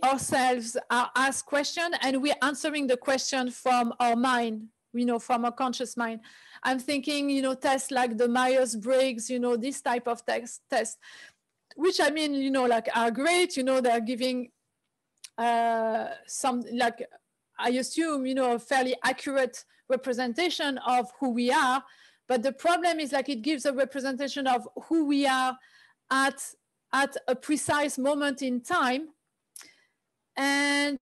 ourselves are asked question and we're answering the question from our mind, you know, from our conscious mind. I'm thinking, you know, tests like the Myers-Briggs, you know, this type of test, which, I mean, you know, like are great. You know, they're giving some, like, I assume, you know, a fairly accurate representation of who we are. But the problem is, like, it gives a representation of who we are at a precise moment in time. And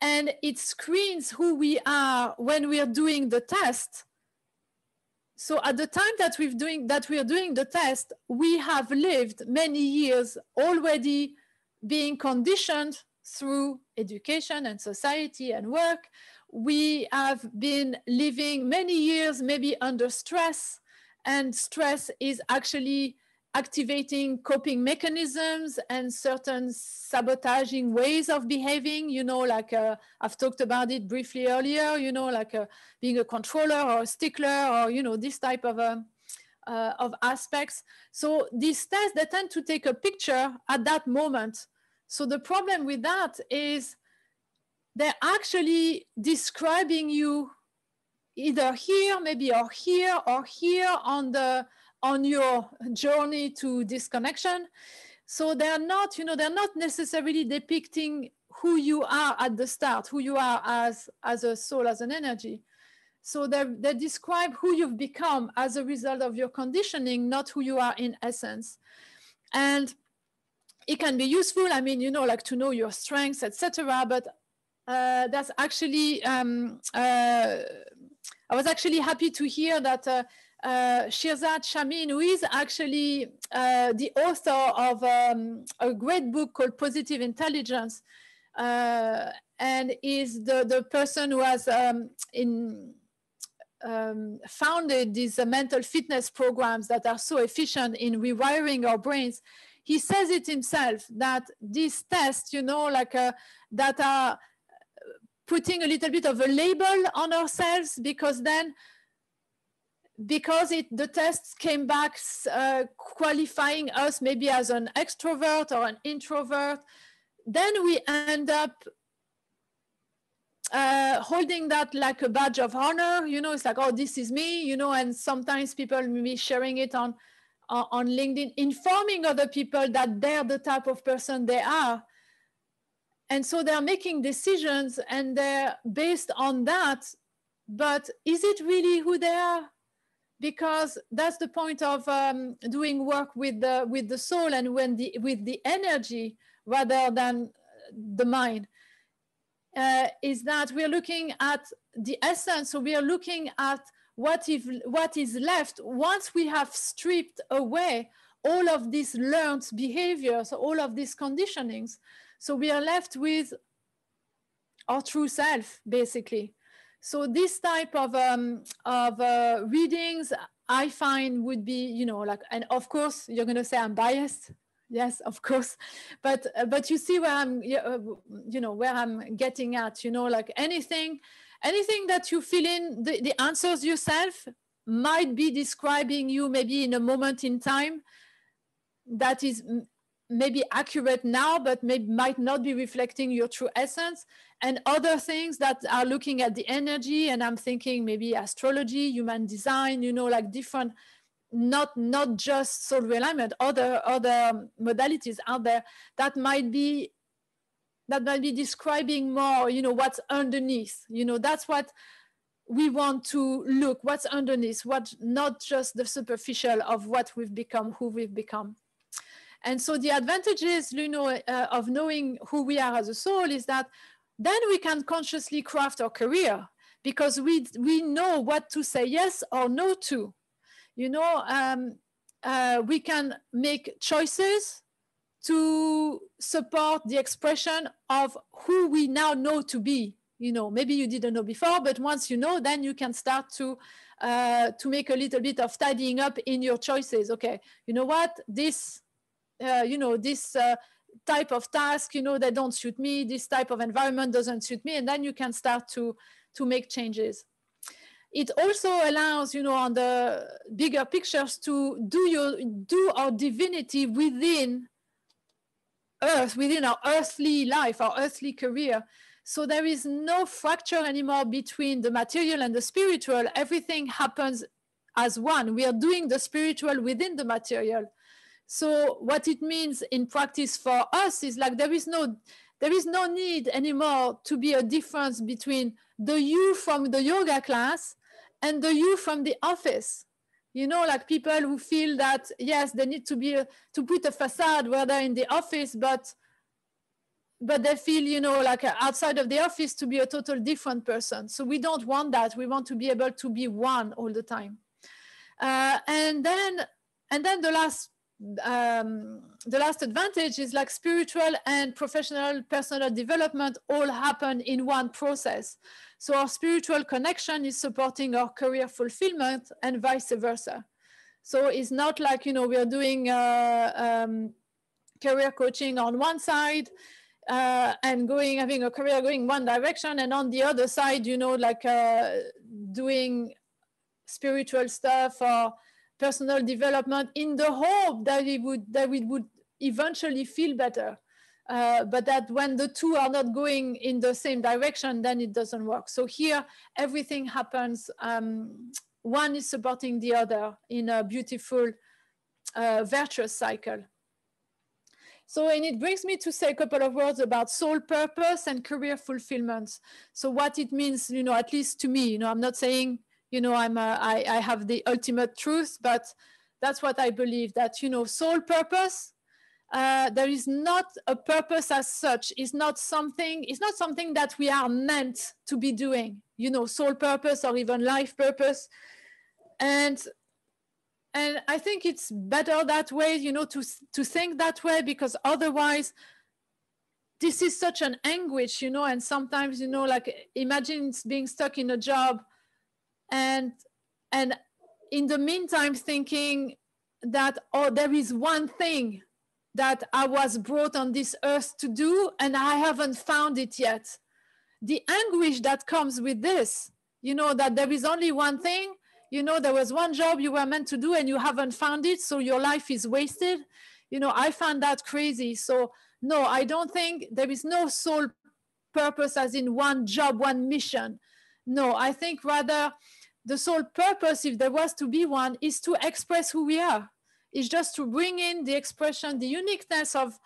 it screens who we are when we are doing the test. So at the time that we are doing the test, we have lived many years already being conditioned through education and society and work. We have been living many years maybe under stress, and stress is actually activating coping mechanisms and certain sabotaging ways of behaving, you know, like I've talked about it briefly earlier, you know, like being a controller or a stickler, or, you know, this type of aspects. So these tests, they tend to take a picture at that moment. So the problem with that is they're actually describing you either here, maybe, or here on your journey to disconnection. So they're not, you know, they're not necessarily depicting who you are at the start, who you are as a soul, as an energy. So they describe who you've become as a result of your conditioning, not who you are in essence. And it can be useful, I mean, you know, like to know your strengths, etc. But that's actually, I was actually happy to hear that Shirzad Shamin, who is actually the author of a great book called Positive Intelligence, and is the person who has founded these mental fitness programs that are so efficient in rewiring our brains. He says it himself that these tests, you know, like that are putting a little bit of a label on ourselves, because then, the tests came back qualifying us maybe as an extrovert or an introvert, then we end up holding that like a badge of honor. You know, it's like, oh, this is me, you know, and sometimes people may be sharing it on LinkedIn, informing other people that they're the type of person they are. And so they're making decisions and they're based on that. But is it really who they are? Because that's the point of doing work with the soul and with the energy rather than the mind, is that we're looking at the essence. So we are looking at what is left once we have stripped away all of these learned behaviors, all of these conditionings. So we are left with our true self, basically. So this type of readings, I find would be, you know, like, and of course you're going to say I'm biased. Yes, of course, but you see where I'm, you know, where I'm getting at. You know, like anything that you fill in the answers yourself might be describing you maybe in a moment in time that is maybe accurate now, but might not be reflecting your true essence. And other things that are looking at the energy, and I'm thinking maybe astrology, human design, you know, like different, not just soul realignment, other modalities out there that might be describing more, you know, what's underneath. You know, that's what we want to look, what's underneath, what, not just the superficial of what we've become, who we've become. And so the advantages, you know, of knowing who we are as a soul is that then we can consciously craft our career, because we know what to say yes or no to. You know, we can make choices to support the expression of who we now know to be. You know, maybe you didn't know before, but once you know, then you can start to make a little bit of tidying up in your choices. Okay, you know what, this you know, this type of task, you know, they don't suit me, this type of environment doesn't suit me, and then you can start to make changes. It also allows, you know, on the bigger pictures to do our divinity within earth, within our earthly life, our earthly career. So there is no fracture anymore between the material and the spiritual. Everything happens as one. We are doing the spiritual within the material. So what it means in practice for us is like there is no need anymore to be a difference between the you from the yoga class and the you from the office. You know, like people who feel that, yes, they need to put a facade where they're in the office, but they feel, you know, like outside of the office to be a total different person. So we don't want that. We want to be able to be one all the time. And then the last advantage is like spiritual and professional personal development all happen in one process. So our spiritual connection is supporting our career fulfillment and vice versa. So it's not like, you know, we are doing career coaching on one side and having a career going one direction, and on the other side, you know, like doing spiritual stuff or personal development in the hope that we would eventually feel better. But that when the two are not going in the same direction, then it doesn't work. So here, everything happens. One is supporting the other in a beautiful, virtuous cycle. So, and it brings me to say a couple of words about soul purpose and career fulfillment. So what it means, you know, at least to me, you know, I'm not saying, you know, I have the ultimate truth, but that's what I believe, that, you know, soul purpose, there is not a purpose as such. It's not something that we are meant to be doing, you know, soul purpose or even life purpose. And I think it's better that way, you know, to think that way, because otherwise this is such an anguish, you know, and sometimes, you know, like imagine being stuck in a job and in the meantime thinking that, oh, there is one thing that I was brought on this earth to do and I haven't found it yet. The anguish that comes with this, you know, that there is only one thing, you know, there was one job you were meant to do and you haven't found it, so your life is wasted. You know, I found that crazy. So No, I don't think there is no sole purpose as in one job, one mission. No, I think rather the sole purpose, if there was to be one, is to express who we are. It's just to bring in the expression, the uniqueness of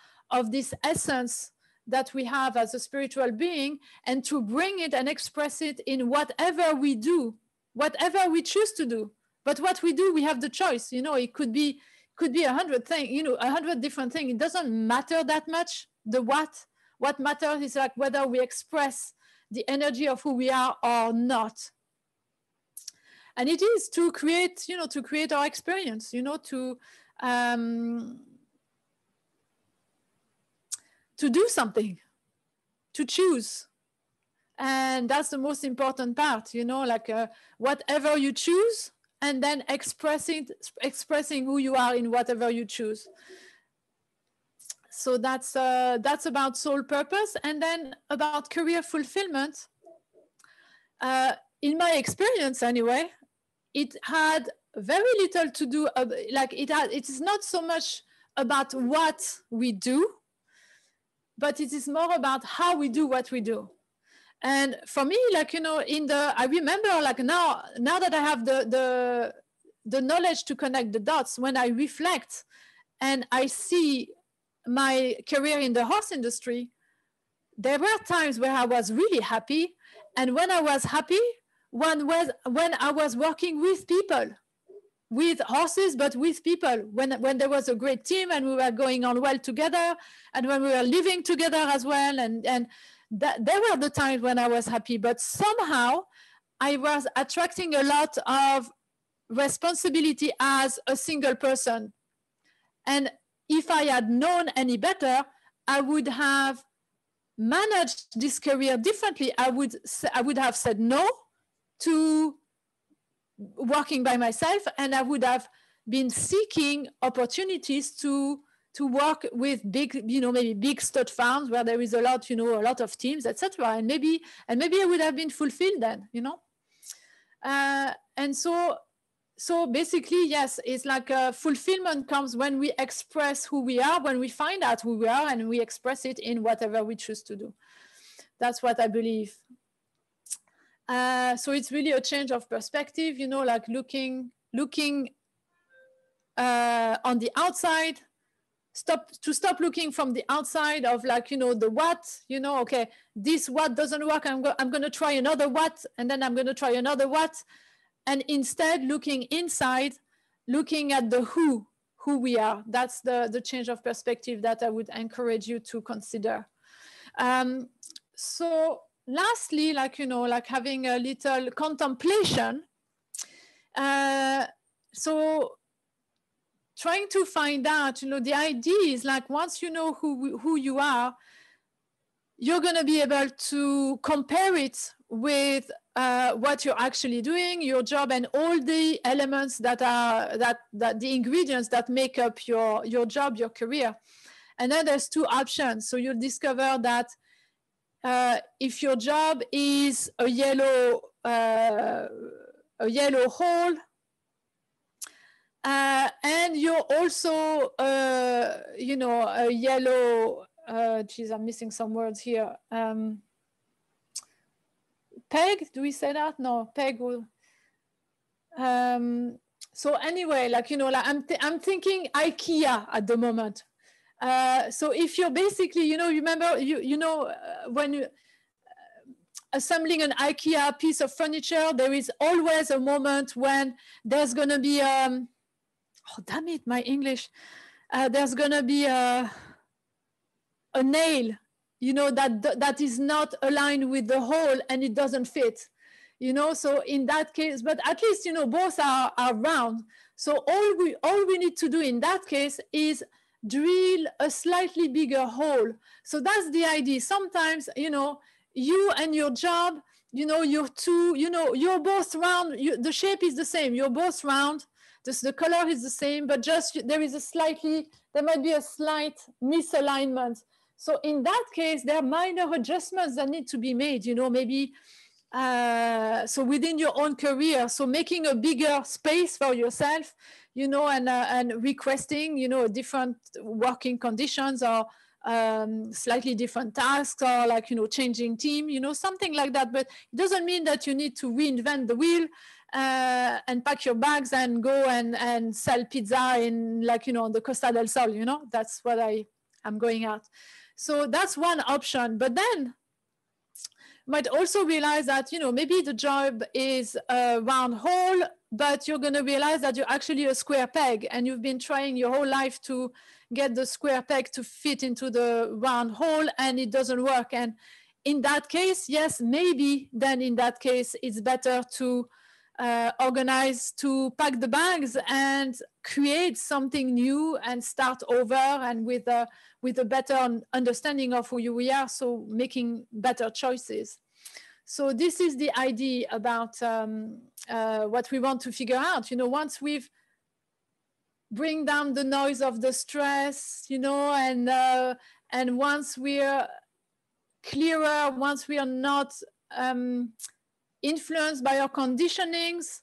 this essence that we have as a spiritual being, and to bring it and express it in whatever we do, whatever we choose to do. But what we do, we have the choice. You know, it could be 100 things, you know, 100 different things. It doesn't matter that much, the what. What matters is like whether we express the energy of who we are or not. And it is to create, you know, to create our experience, you know, to do something, to choose. And that's the most important part, you know, like whatever you choose, and then expressing who you are in whatever you choose. So that's about soul purpose. And then about career fulfillment, in my experience anyway, it had very little to do, it is not so much about what we do, but it is more about how we do what we do. And for me, like, you know, I remember, like, now that I have the knowledge to connect the dots, when I reflect and I see my career in the horse industry, there were times where I was really happy. And when I was happy, when I was working with people, with horses, but with people, when there was a great team and we were going on well together, and when we were living together as well, and there were the times when I was happy. But somehow I was attracting a lot of responsibility as a single person. And if I had known any better, I would have managed this career differently. I would have said no to working by myself, and I would have been seeking opportunities to work with big, you know, maybe big stud farms where there is a lot, you know, a lot of teams, etc. And maybe I would have been fulfilled then, you know. And so basically, yes, it's like fulfillment comes when we express who we are, when we find out who we are, and we express it in whatever we choose to do. That's what I believe. So it's really a change of perspective, you know, like looking on the outside, stop looking from the outside of, like, you know, the what, you know, okay, this what doesn't work, I'm going to try another what, and then I'm going to try another what. And instead looking inside, looking at the who we are. That's the change of perspective that I would encourage you to consider. So lastly, like, you know, like having a little contemplation. So trying to find out, you know, the idea is like, once you know who you are, you're going to be able to compare it with what you're actually doing, your job, and all the elements that are the ingredients that make up your job, your career. And then there's two options. So you'll discover that if your job is a yellow hole, and you're also you know, a yellow, geez, I'm missing some words here. Peg, do we say that? No, peg will. So anyway, like, you know, like I'm thinking IKEA at the moment. So if you're basically, you know, remember, you know, when you assembling an IKEA piece of furniture, there is always a moment when there's going to be, oh, damn it, my English. There's going to be a nail, you know, that is not aligned with the hole and it doesn't fit, you know. So in that case, but at least, you know, both are round. So all we need to do in that case is drill a slightly bigger hole. So that's the idea. Sometimes, you know, you and your job, you know, you're both round. The shape is the same. You're both round. The color is the same, but just there might be a slight misalignment. So in that case, there are minor adjustments that need to be made, you know, maybe so within your own career. So making a bigger space for yourself, you know, and requesting, you know, different working conditions, or slightly different tasks, or like, you know, changing team, you know, something like that. But it doesn't mean that you need to reinvent the wheel and pack your bags and go and sell pizza in, like, you know, on the Costa del Sol, you know, that's what I'm going at. So that's one option. But then might also realize that, you know, maybe the job is a round hole, but you're going to realize that you're actually a square peg, and you've been trying your whole life to get the square peg to fit into the round hole, and it doesn't work. And in that case, yes, maybe then in that case, it's better to organize, to pack the bags and create something new and start over, and with a better understanding of who we are, so making better choices. So this is the idea about what we want to figure out. You know, once we've bring down the noise of the stress, you know, and once we're clearer, once we are not influenced by our conditionings,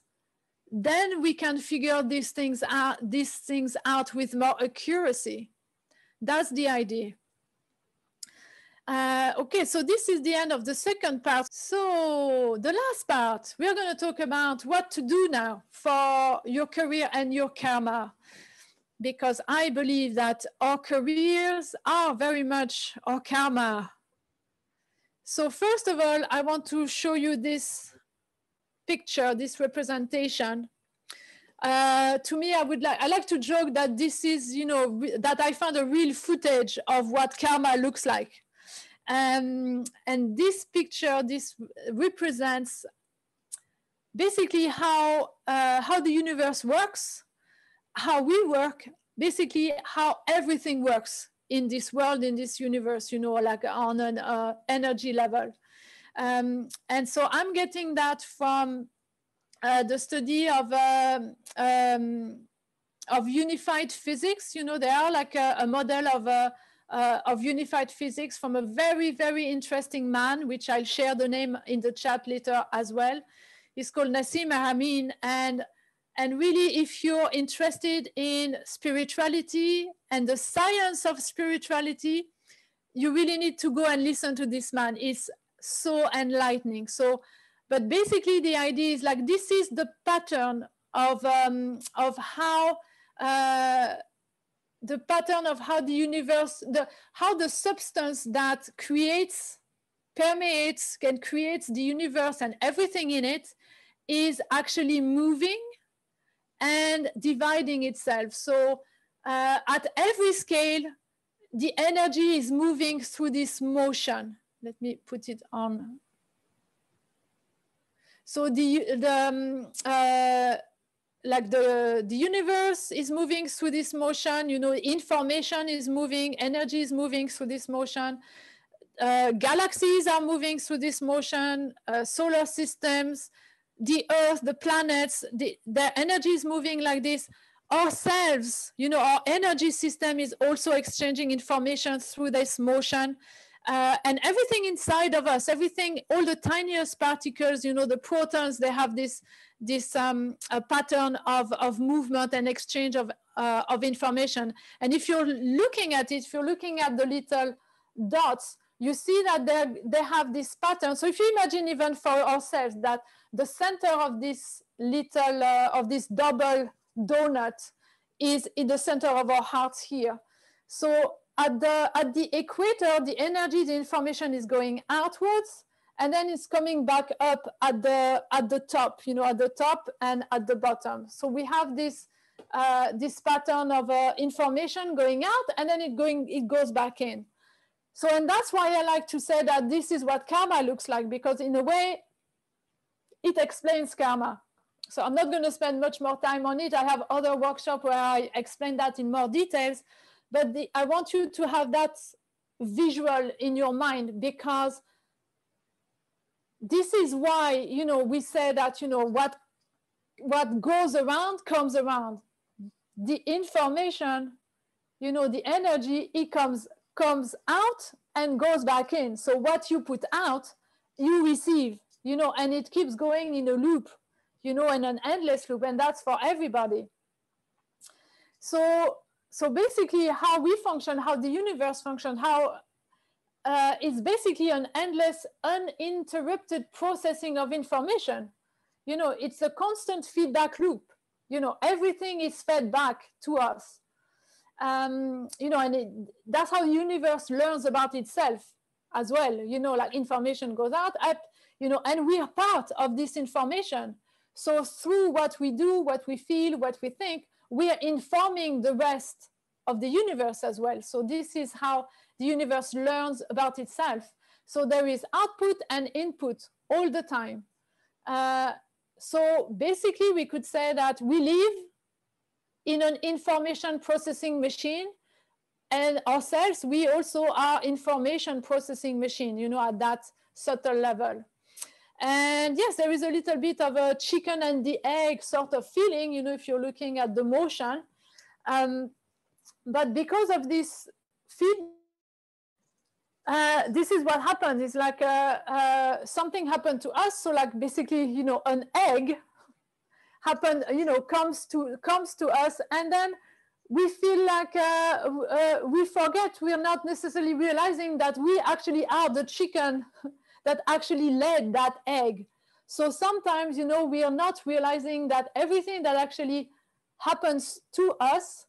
then we can figure these things out with more accuracy. That's the idea. Okay, so this is the end of the second part. So the last part, we're going to talk about what to do now for your career and your karma, because I believe that our careers are very much our karma. So first of all, I want to show you this picture, this representation. To me, I like to joke that this is, you know, that I found a real footage of what karma looks like. And this picture, this represents basically how the universe works, how we work, basically how everything works in this world, in this universe, you know, like on an energy level. And so I'm getting that from the study of unified physics. You know, they are like a model of unified physics from a very, very interesting man, which I'll share the name in the chat later as well. He's called Nassim Haramein. And really, if you're interested in spirituality and the science of spirituality, you really need to go and listen to this man. It's so enlightening. So, but basically the idea is like, this is the pattern of how the pattern of how the universe, how the substance that creates, permeates, and creates the universe and everything in it is actually moving and dividing itself. So at every scale, the energy is moving through this motion. Let me put it on. So like the universe is moving through this motion, you know, information is moving, energy is moving through this motion, galaxies are moving through this motion, solar systems, the earth, the planets, their energy is moving like this. Ourselves, you know, our energy system is also exchanging information through this motion. And everything inside of us, everything, all the tiniest particles, you know, the protons, they have this pattern of movement and exchange of information. And if you're looking at it, if you're looking at the little dots, you see that they have this pattern. So if you imagine even for ourselves that the center of this little, of this double donut is in the center of our hearts here. So at the equator, the energy, the information is going outwards, and then it's coming back up at the top, you know, at the top and at the bottom. So we have this pattern of information going out, and then it goes back in. So, and that's why I like to say that this is what karma looks like, because in a way, it explains karma. So I'm not going to spend much more time on it. I have other workshops where I explain that in more details, but I want you to have that visual in your mind, because this is why, you know, we say that, you know, what goes around comes around. The information, you know, the energy, it comes out and goes back in. So what you put out, you receive, you know, and it keeps going in a loop, you know, in an endless loop, and that's for everybody. So so basically how we function, how the universe functions, how it's basically an endless, uninterrupted processing of information. You know, it's a constant feedback loop. You know, everything is fed back to us. You know, and that's how the universe learns about itself as well. You know, like information goes out, you know, and we are part of this information. So through what we do, what we feel, what we think, we are informing the rest of the universe as well. So this is how the universe learns about itself. So there is output and input all the time. So basically we could say that we live in an information processing machine, and ourselves, we also are information processing machine, you know, at that subtle level. And yes, there is a little bit of a chicken and the egg sort of feeling, you know, if you're looking at the motion. But because of this feedback, this is what happens. It's like something happened to us. So like basically, you know, an egg happened, you know, comes to us, and then we feel like we forget, we're not necessarily realizing that we actually are the chicken that actually laid that egg. So sometimes, you know, we are not realizing that everything that actually happens to us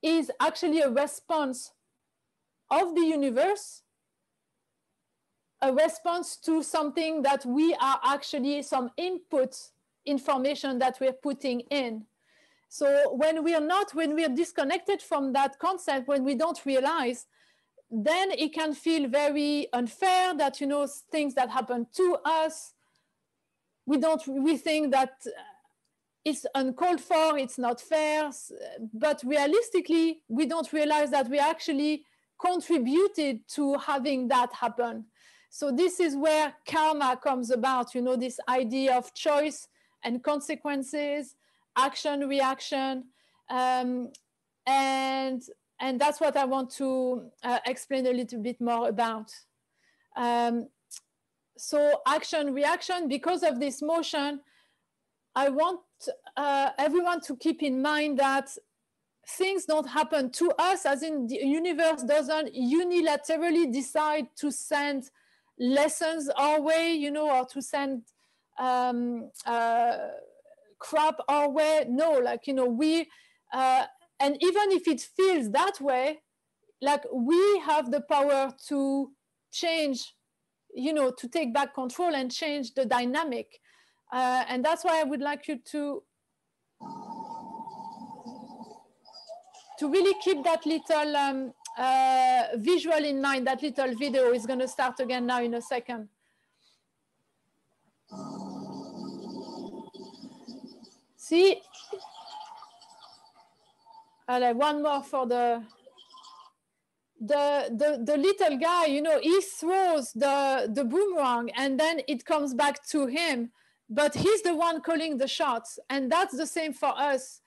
is actually a response of the universe, a response to something that we are actually, some input information that we're putting in. So when we're disconnected from that concept, when we don't realize, then it can feel very unfair that, you know, things that happen to us, we think that it's uncalled for, it's not fair, but realistically, we don't realize that we actually contributed to having that happen. So this is where karma comes about, you know, this idea of choice and consequences, action, reaction, and that's what I want to explain a little bit more about. So action, reaction, because of this motion, I want everyone to keep in mind that things don't happen to us, as in the universe doesn't unilaterally decide to send lessons our way, you know, or to send crap our way. No, like, you know, and even if it feels that way, like we have the power to change, you know, to take back control and change the dynamic. And that's why I would like you to really keep that little visual in mind. That little video is going to start again now in a second. See, one more for the little guy, you know, he throws the boomerang and then it comes back to him, but he's the one calling the shots. And that's the same for us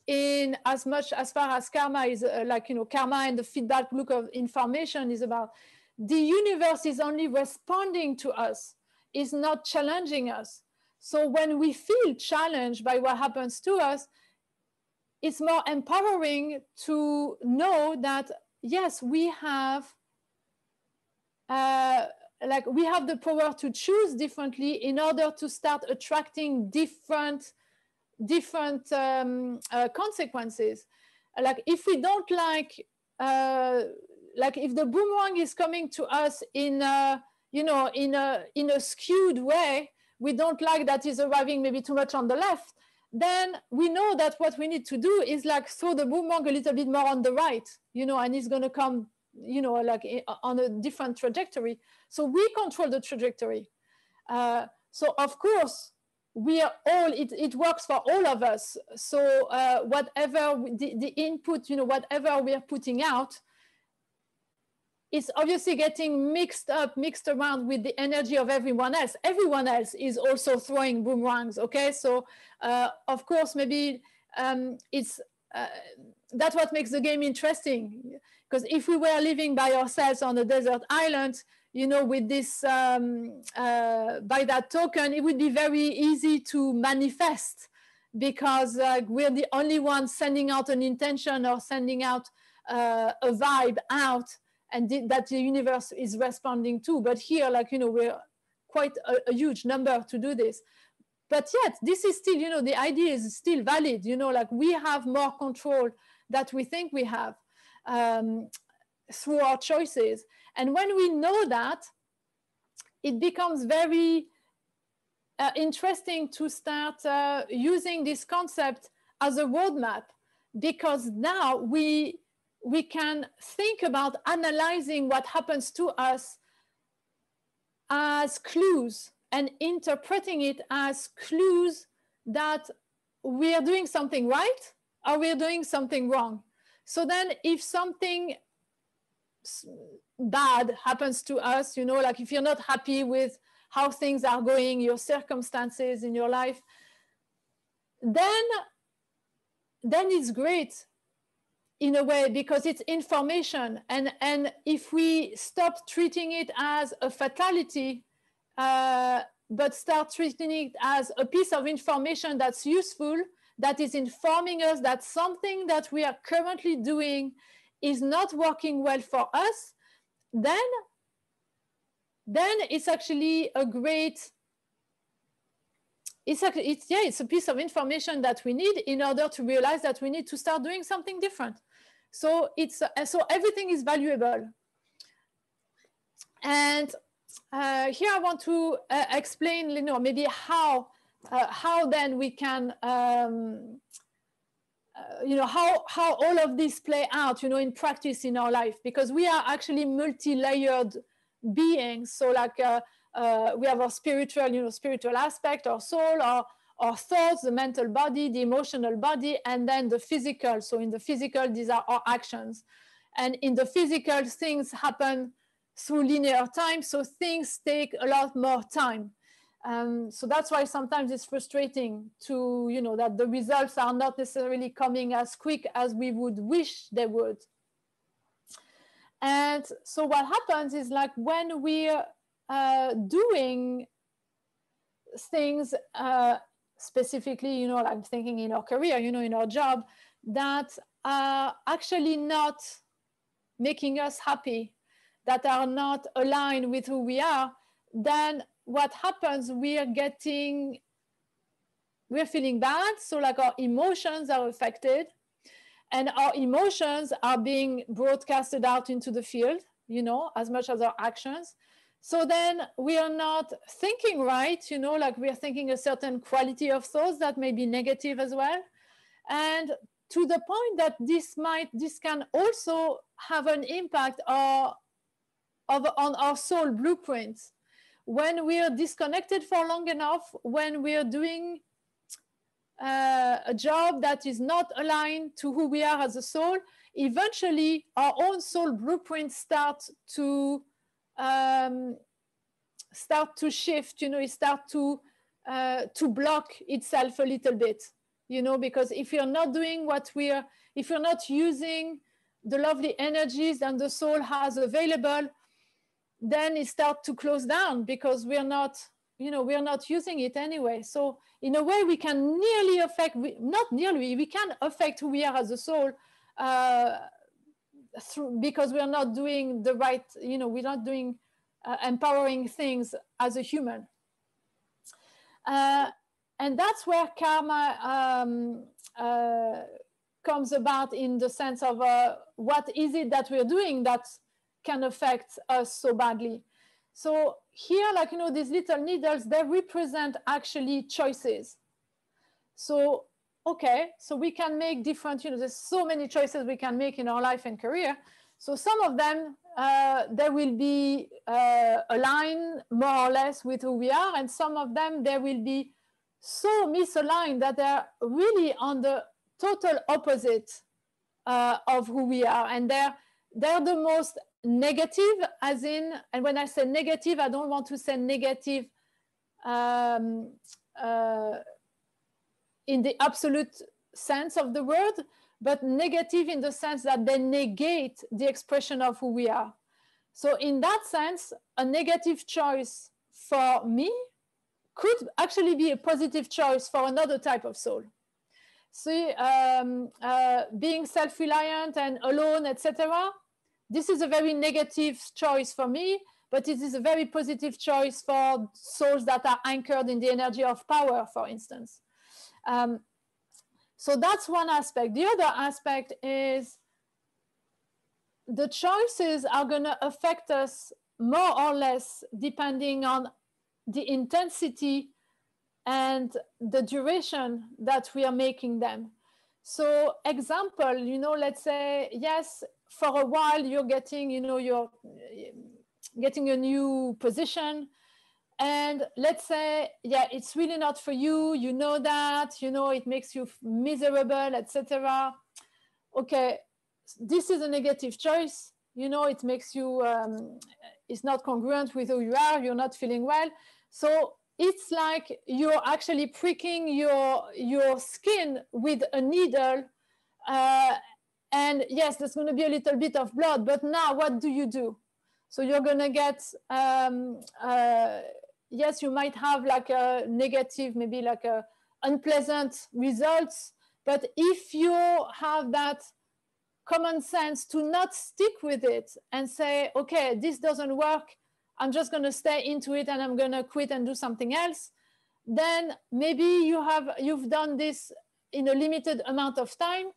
in as far as karma is like, you know, karma and the feedback loop of information is about. The universe is only responding to us, is not challenging us. So when we feel challenged by what happens to us, it's more empowering to know that, yes, we have the power to choose differently in order to start attracting different consequences. Like if we don't like if the boomerang is coming to us in a skewed way, we don't like that is arriving maybe too much on the left, then we know that what we need to do is like throw the boomerang a little bit more on the right, you know, and it's going to come, you know, like on a different trajectory. So we control the trajectory. So of course, we are all, it works for all of us. So whatever the input, you know, whatever we are putting out, it's obviously getting mixed around with the energy of everyone else. Everyone else is also throwing boomerangs, okay? So of course, maybe that's what makes the game interesting. Because if we were living by ourselves on a desert island, you know, with this, by that token, it would be very easy to manifest, because we're the only ones sending out an intention or sending out a vibe out, and that the universe is responding to. But here, like, you know, we're quite a huge number to do this. But yet, this is still, you know, the idea is still valid, you know, like we have more control that we think we have through our choices. And when we know that, it becomes very interesting to start using this concept as a roadmap, because now we can think about analyzing what happens to us as clues and interpreting it as clues that we are doing something right or we are doing something wrong. So then if something bad happens to us, you know, like if you're not happy with how things are going, your circumstances in your life, then it's great in a way, because it's information. And if we stop treating it as a fatality, but start treating it as a piece of information that's useful, that is informing us that something that we are currently doing is not working well for us, then it's actually a great, it's a piece of information that we need in order to realize that we need to start doing something different. So so everything is valuable. And here I want to explain, you know, maybe how then we can, you know, how all of this play out, you know, in practice in our life, because we are actually multi-layered beings. So like we have our spiritual, you know, spiritual aspect, our soul, our thoughts, the mental body, the emotional body, and then the physical. So in the physical, these are our actions. And in the physical, things happen through linear time. So things take a lot more time. So that's why sometimes it's frustrating to, you know, that the results are not necessarily coming as quick as we would wish they would. And so what happens is, like, when we're doing things specifically, you know, like thinking in our career, you know, in our job, that are actually not making us happy, that are not aligned with who we are, then what happens, we're feeling bad. So like our emotions are affected, and our emotions are being broadcasted out into the field, you know, as much as our actions. So then we are not thinking right, you know, like we are thinking a certain quality of thoughts that may be negative as well. And to the point that this can also have an impact on our soul blueprints. When we are disconnected for long enough, when we are doing a job that is not aligned to who we are as a soul, eventually our own soul blueprints start to shift, you know, it start to block itself a little bit, you know, because if you're not doing if you're not using the lovely energies that the soul has available, then it starts to close down, because we're not using it anyway. So in a way, we can we can affect who we are as a soul because we're not doing the right, you know, we're not doing empowering things as a human. And that's where karma comes about, in the sense of what is it that we're doing that can affect us so badly. So here, like, you know, these little needles, they represent actually choices. So, okay, so we can make different, you know, there's so many choices we can make in our life and career. So some of them, they will be aligned more or less with who we are. And some of them, they will be so misaligned that they're really on the total opposite of who we are. And they're the most negative, as in, and when I say negative, I don't want to say negative in the absolute sense of the word, but negative in the sense that they negate the expression of who we are. So in that sense, a negative choice for me could actually be a positive choice for another type of soul. See, being self-reliant and alone, etc. This is a very negative choice for me, but it is a very positive choice for souls that are anchored in the energy of power, for instance. So that's one aspect. The other aspect is the choices are going to affect us more or less depending on the intensity and the duration that we are making them. So example, you know, let's say, yes, for a while you're getting, you know, you're getting a new position, and let's say, yeah, it's really not for you, you know that, you know, it makes you miserable, etc. Okay, this is a negative choice, you know, it makes you, it's not congruent with who you are, you're not feeling well. So it's like you're actually pricking your skin with a needle. And yes, there's going to be a little bit of blood, but now what do you do? So you're going to get, yes, you might have like a negative, maybe like a unpleasant results. But if you have that common sense to not stick with it and say, okay, this doesn't work, I'm just going to stay into it and I'm going to quit and do something else, then maybe you've done this in a limited amount of time.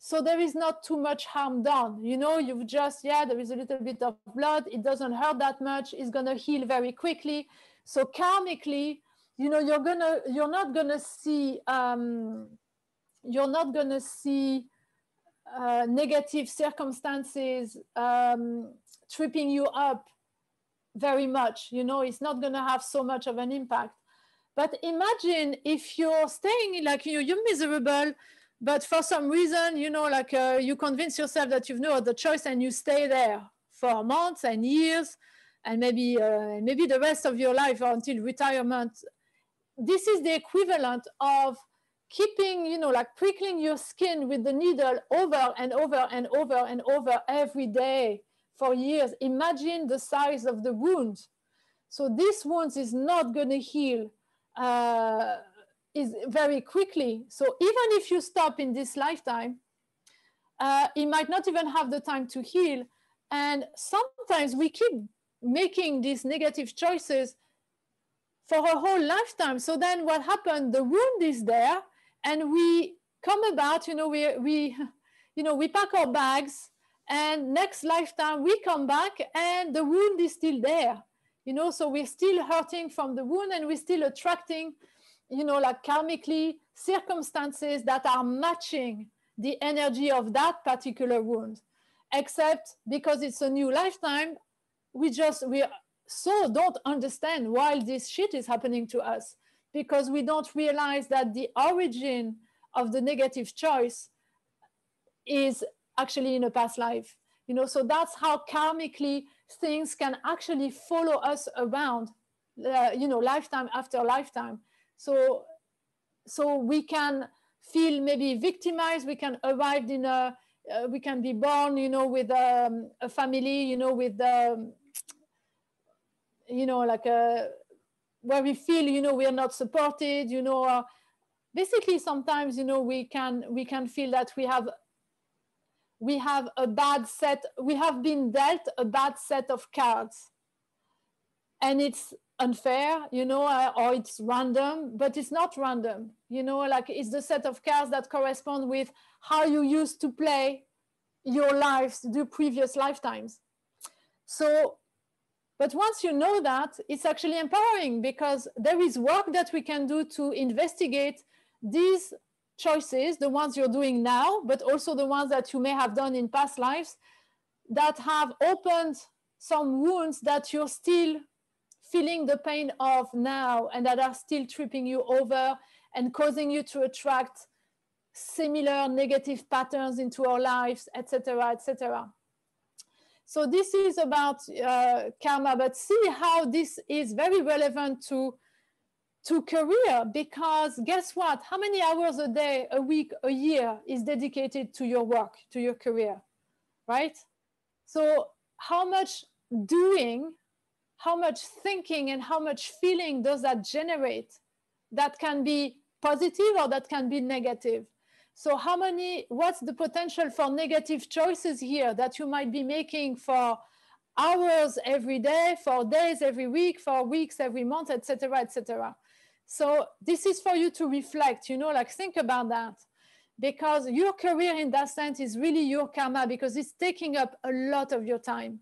So there is not too much harm done. You know, you've just, yeah, there is a little bit of blood. It doesn't hurt that much. It's going to heal very quickly. So karmically, you know, you're not going to see negative circumstances tripping you up very much. You know, it's not going to have so much of an impact. But imagine if you're staying like, you know, you're miserable, but for some reason, you know, like you convince yourself that you've no other choice and you stay there for months and years and maybe the rest of your life or until retirement. This is the equivalent of keeping, you know, like prickling your skin with the needle over and over and over and over every day for years. Imagine the size of the wound. So this wound is not going to heal is very quickly. So even if you stop in this lifetime, it might not even have the time to heal. And sometimes we keep making these negative choices for a whole lifetime. So then what happened? The wound is there, and we come about, you know, we pack our bags, and next lifetime we come back and the wound is still there, you know, so we're still hurting from the wound and we're still attracting, you know, like karmically circumstances that are matching the energy of that particular wound. Except because it's a new lifetime, we so don't understand why this shit is happening to us, because we don't realize that the origin of the negative choice is actually in a past life, you know. So that's how karmically things can actually follow us around, you know, lifetime after lifetime. So we can feel maybe victimized, we can arrive in a, we can be born, you know, with a family, you know, with, you know, like where we feel, you know, we are not supported, you know, basically sometimes, you know, we can feel that we have a bad set, we have been dealt a bad set of cards, and it's unfair, you know, or it's random, but it's not random, you know, like it's the set of cards that correspond with how you used to play your lives, the previous lifetimes. So, but once you know that, it's actually empowering, because there is work that we can do to investigate these choices, the ones you're doing now, but also the ones that you may have done in past lives that have opened some wounds that you're still feeling the pain of now, and that are still tripping you over and causing you to attract similar negative patterns into our lives, etc., etc. So this is about karma, but see how this is very relevant to career, because guess what? How many hours a day, a week, a year is dedicated to your work, to your career, right? So how much doing, how much thinking, and how much feeling does that generate? That can be positive or that can be negative. So what's the potential for negative choices here that you might be making for hours every day, for days every week, for weeks every month, etc., etc. So this is for you to reflect, you know, like think about that, because your career in that sense is really your karma, because it's taking up a lot of your time.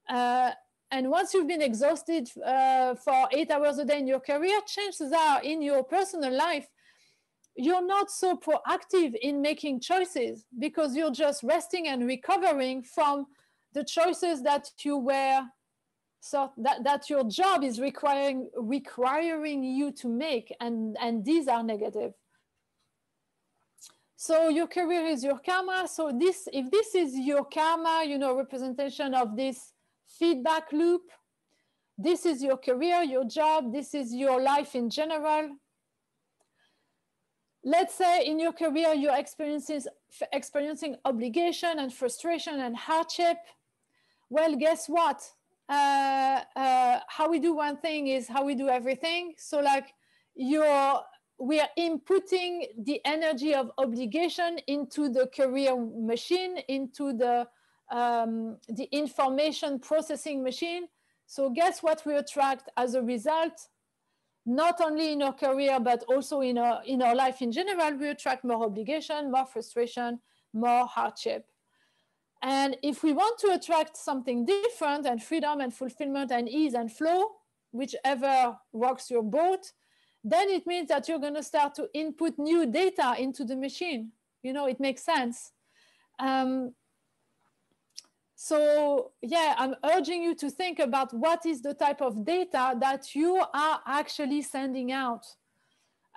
And once you've been exhausted for 8 hours a day in your career, chances are in your personal life, you're not so proactive in making choices, because you're just resting and recovering from the choices that you were, so that your job is requiring you to make, and these are negative. So your career is your karma. So if this is your karma, you know, representation of this feedback loop, this is your career, your job, this is your life in general. Let's say in your career, you're experiencing obligation and frustration and hardship. Well, guess what? How we do one thing is how we do everything. So like we are inputting the energy of obligation into the career machine, into the information processing machine. So guess what we attract as a result? Not only in our career, but also in our life in general, we attract more obligation, more frustration, more hardship. And if we want to attract something different, and freedom and fulfillment and ease and flow, whichever rocks your boat, then it means that you're going to start to input new data into the machine. You know, it makes sense. So yeah, I'm urging you to think about what is the type of data that you are actually sending out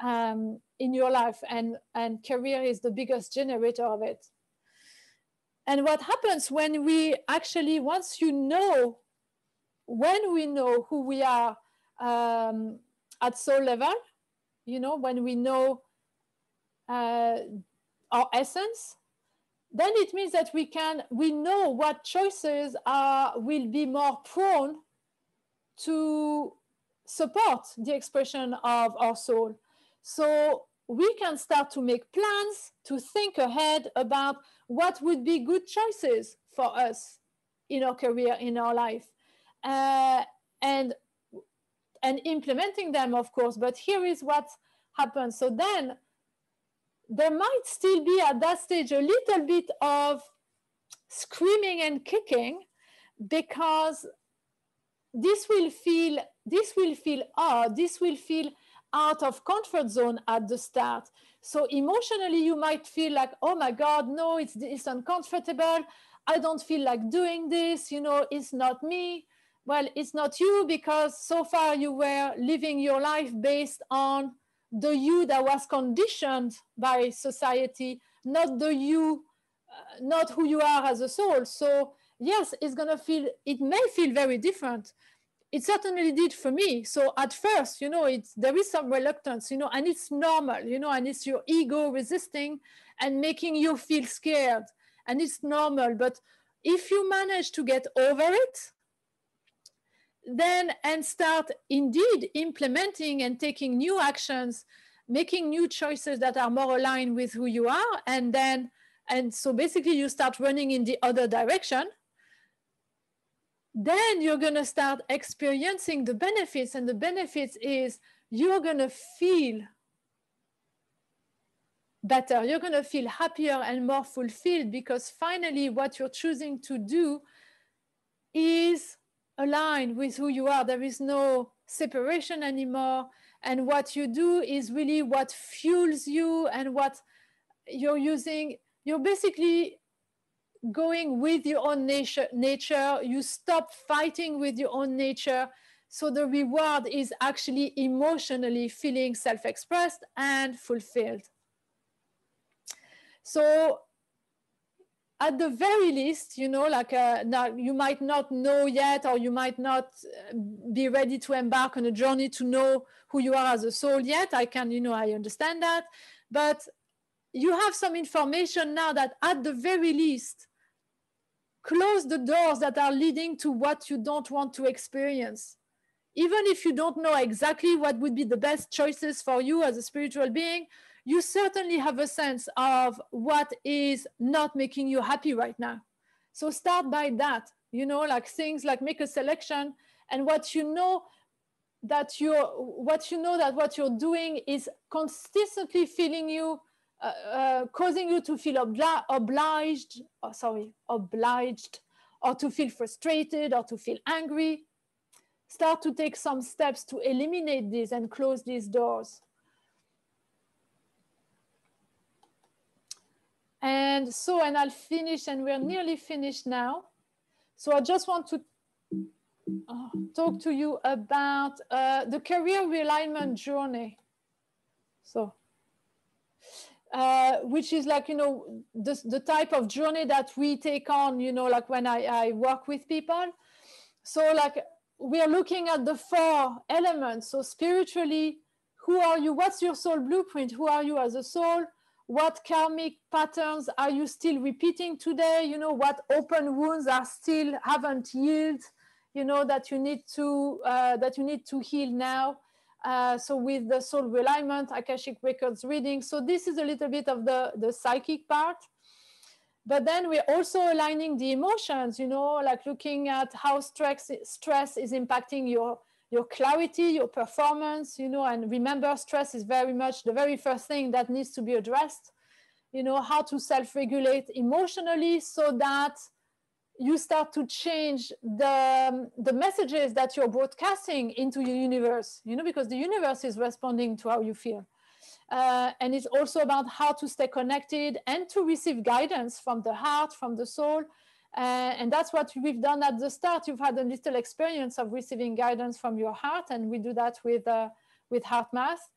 in your life, and career is the biggest generator of it. And what happens when we actually, when we know who we are at soul level, you know, when we know our essence, then it means that we know what choices will be more prone to support the expression of our soul. So we can start to make plans, to think ahead about what would be good choices for us in our career, in our life, and implementing them, of course. But here is what happens. So then there might still be at that stage a little bit of screaming and kicking, because this will feel odd, this will feel out of comfort zone at the start. So emotionally, you might feel like, oh my God, no, it's uncomfortable. I don't feel like doing this. You know, it's not me. Well, it's not you, because so far you were living your life based on the you that was conditioned by society, not the you, not who you are as a soul. So yes, it may feel very different. It certainly did for me. So at first, you know, there is some reluctance, you know, and it's normal, you know, and it's your ego resisting and making you feel scared, and it's normal. But if you manage to get over it, then and start indeed implementing and taking new actions, making new choices that are more aligned with who you are, and so basically you start running in the other direction, then you're going to start experiencing the benefits. And the benefits is you're going to feel better. You're going to feel happier and more fulfilled, because finally what you're choosing to do is aligned with who you are. There is no separation anymore. And what you do is really what fuels you, and what you're using. You're basically going with your own nature. You stop fighting with your own nature. So the reward is actually emotionally feeling self-expressed and fulfilled. So at the very least, you know, like now you might not know yet, or you might not be ready to embark on a journey to know who you are as a soul yet. I understand that. But you have some information now that at the very least, close the doors that are leading to what you don't want to experience. Even if you don't know exactly what would be the best choices for you as a spiritual being, you certainly have a sense of what is not making you happy right now. So start by that, you know, like things like make a selection, and what you know that what you're doing is consistently feeling you, causing you to feel obliged, or to feel frustrated or to feel angry. Start to take some steps to eliminate these and close these doors. And I'll finish, and we're nearly finished now. So I just want to talk to you about the career realignment journey. So, which is like, you know, the type of journey that we take on, you know, like when I work with people. So like we are looking at the 4 elements. So spiritually, who are you? What's your soul blueprint? Who are you as a soul? What karmic patterns are you still repeating today? You know, what open wounds are still haven't healed, you know, that you need to heal now. So with the soul realignment, Akashic Records reading. So this is a little bit of the psychic part. But then we're also aligning the emotions, you know, like looking at how stress is impacting your clarity, your performance, you know, and remember, stress is very much the very first thing that needs to be addressed, you know, how to self-regulate emotionally so that you start to change the messages that you're broadcasting into your universe, you know, because the universe is responding to how you feel. And it's also about how to stay connected and to receive guidance from the heart, from the soul. And that's what we've done at the start. You've had a little experience of receiving guidance from your heart, and we do that with heart math.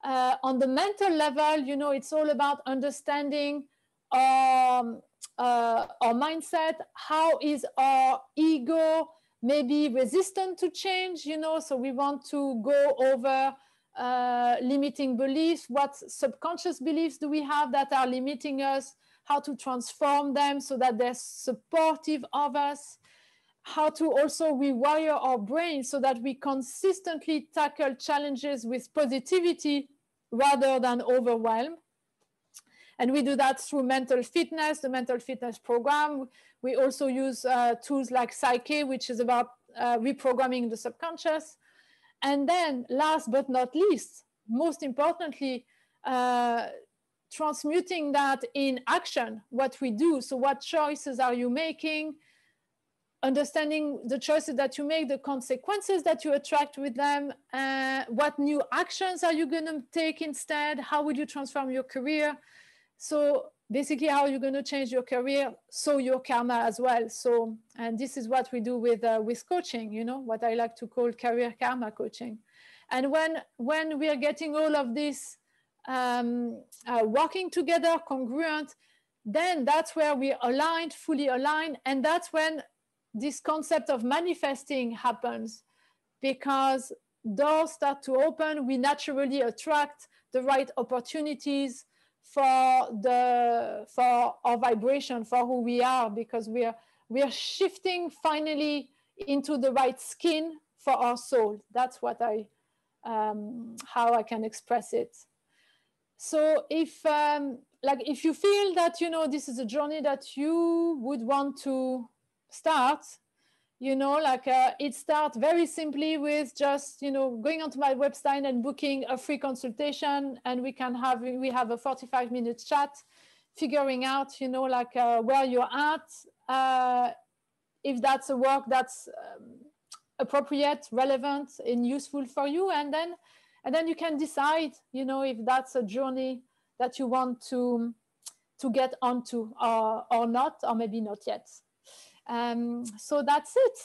On the mental level, you know, it's all about understanding our mindset. How is our ego maybe resistant to change, you know? So we want to go over limiting beliefs. What subconscious beliefs do we have that are limiting us? How to transform them so that they're supportive of us. How to also rewire our brain so that we consistently tackle challenges with positivity rather than overwhelm. And we do that through mental fitness, the mental fitness program. We also use tools like Psyche, which is about reprogramming the subconscious. And then last but not least, most importantly, transmuting that in action, what we do. So what choices are you making? Understanding the choices that you make, the consequences that you attract with them, what new actions are you going to take instead? How would you transform your career? So basically, how are you going to change your career, so your karma as well. So, and this is what we do with coaching, you know, what I like to call career karma coaching. And when we are getting all of this working together, congruent, then that's where we're aligned, fully aligned. And that's when this concept of manifesting happens, because doors start to open. We naturally attract the right opportunities for our vibration, for who we are, because we are shifting finally into the right skin for our soul. That's what how I can express it. So if you feel that, you know, this is a journey that you would want to start, you know, like it starts very simply with just, you know, going onto my website and booking a free consultation, and we have a 45-minute chat, figuring out, you know, like where you're at, if that's a work that's appropriate, relevant, and useful for you, and then you can decide, you know, if that's a journey that you want to get onto or not, or maybe not yet. So that's it.